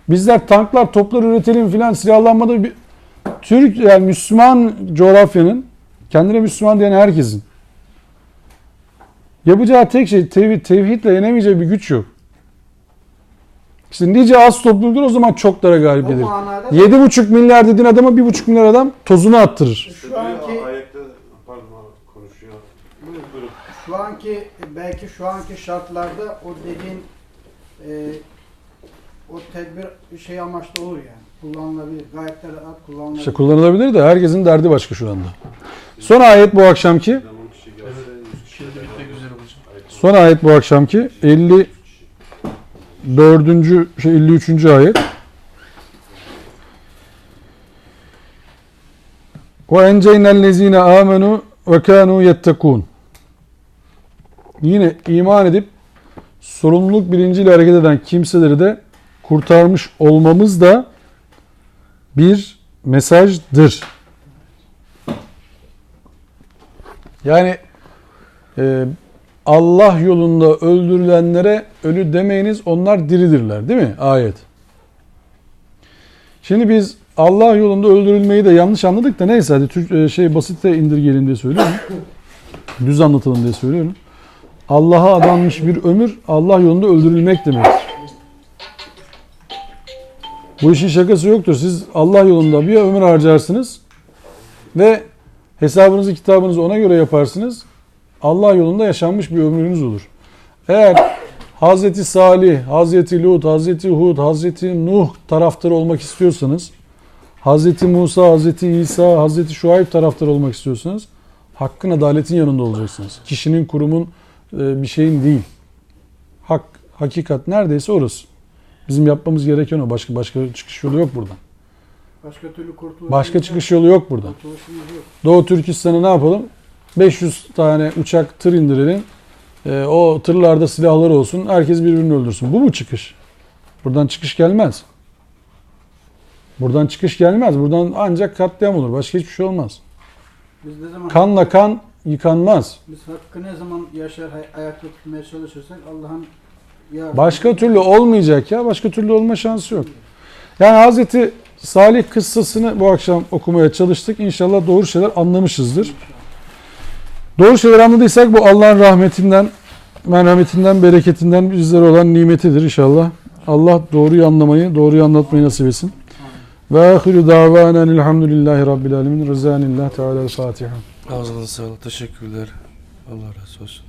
Bizler tanklar, toplar üretelim filan silahlanmada bir Türk yani Müslüman coğrafyanın kendine Müslüman diyen herkesin yapacağı tek şey tevhidle yenemeyeceği bir güç yok. İşte nice az topluluklar o zaman çoklara galip
O
gelir.
manada
7,5 milyar dediğin adama 1,5 milyar adam tozunu attırır.
şu anki
Ayette pardon abi, konuşuyor. Buyurun.
belki şu anki şartlarda o dediğin o tedbir şey amaçlı olur yani. Kullanılabilir. Gayet de rahat kullanılabilir.
İşte kullanılabilir de herkesin derdi başka şu anda. Son ayet bu akşamki.
Ben 10 kişi gelse 100 kişi.
Şimdi bitmek üzere olacak.
Son ayet bu akşamki 53. ayet. وَاَنْجَيْنَا الَّذ۪ينَ آمَنُوا وَكَانُوا يَتَّقُونَ Yine iman edip sorumluluk bilinciyle hareket eden kimseleri de kurtarmış olmamız da bir mesajdır. Yani Allah yolunda öldürülenlere ölü demeyiniz onlar diridirler değil mi? Ayet. Şimdi biz Allah yolunda öldürülmeyi de yanlış anladık da neyse hadi basit de indirgeyelim diye söylüyorum. Düz anlatalım diye söylüyorum. Allah'a adanmış bir ömür Allah yolunda öldürülmek demektir. Bu işin şakası yoktur. Siz Allah yolunda bir ömür harcarsınız ve hesabınızı kitabınızı ona göre yaparsınız. Allah yolunda yaşanmış bir ömrünüz olur. Eğer Hazreti Salih, Hazreti Lut, Hazreti Hud, Hazreti Nuh taraftarı olmak istiyorsanız, Hazreti Musa, Hazreti İsa, Hazreti Şuayb taraftarı olmak istiyorsanız hakkın, adaletin yanında olacaksınız. Kişinin, kurumun bir şeyin değil. Hak, hakikat neredeyse orası. Bizim yapmamız gereken o. Başka çıkış yolu yok buradan.
Başka türlü kurtuluş.
Başka çıkış yolu yok buradan.
Kurtuluşumuz yok.
Doğu Türkistan'a ne yapalım? 500 tane uçak, tır indirelim. O tırlarda silahlar olsun. Herkes birbirini öldürsün. Bu mu çıkış? Buradan çıkış gelmez. Buradan çıkış gelmez. Buradan ancak katliam olur. Başka hiçbir şey olmaz.
Biz ne zaman
Kanla kan yıkanmaz.
biz hakkı ne zaman yaşar ayakta tutmaya çalışırsak Allah'ın yardımı.
Başka türlü olmayacak ya. Başka türlü olma şansı yok. Yani Hazreti Salih kıssasını bu akşam okumaya çalıştık. İnşallah doğru şeyler anlamışızdır. Doğru şeyler anladıysak bu Allah'ın rahmetinden, merhametinden, bereketinden bizlere olan nimetidir inşallah. Allah doğruyu anlamayı, doğruyu anlatmayı nasip etsin. Ve ahiru davanen elhamdülillahi rabbil alemin. Rızanillah Teala Fatiha.
Ağzınıza sağlık. Teşekkürler. Allah razı olsun.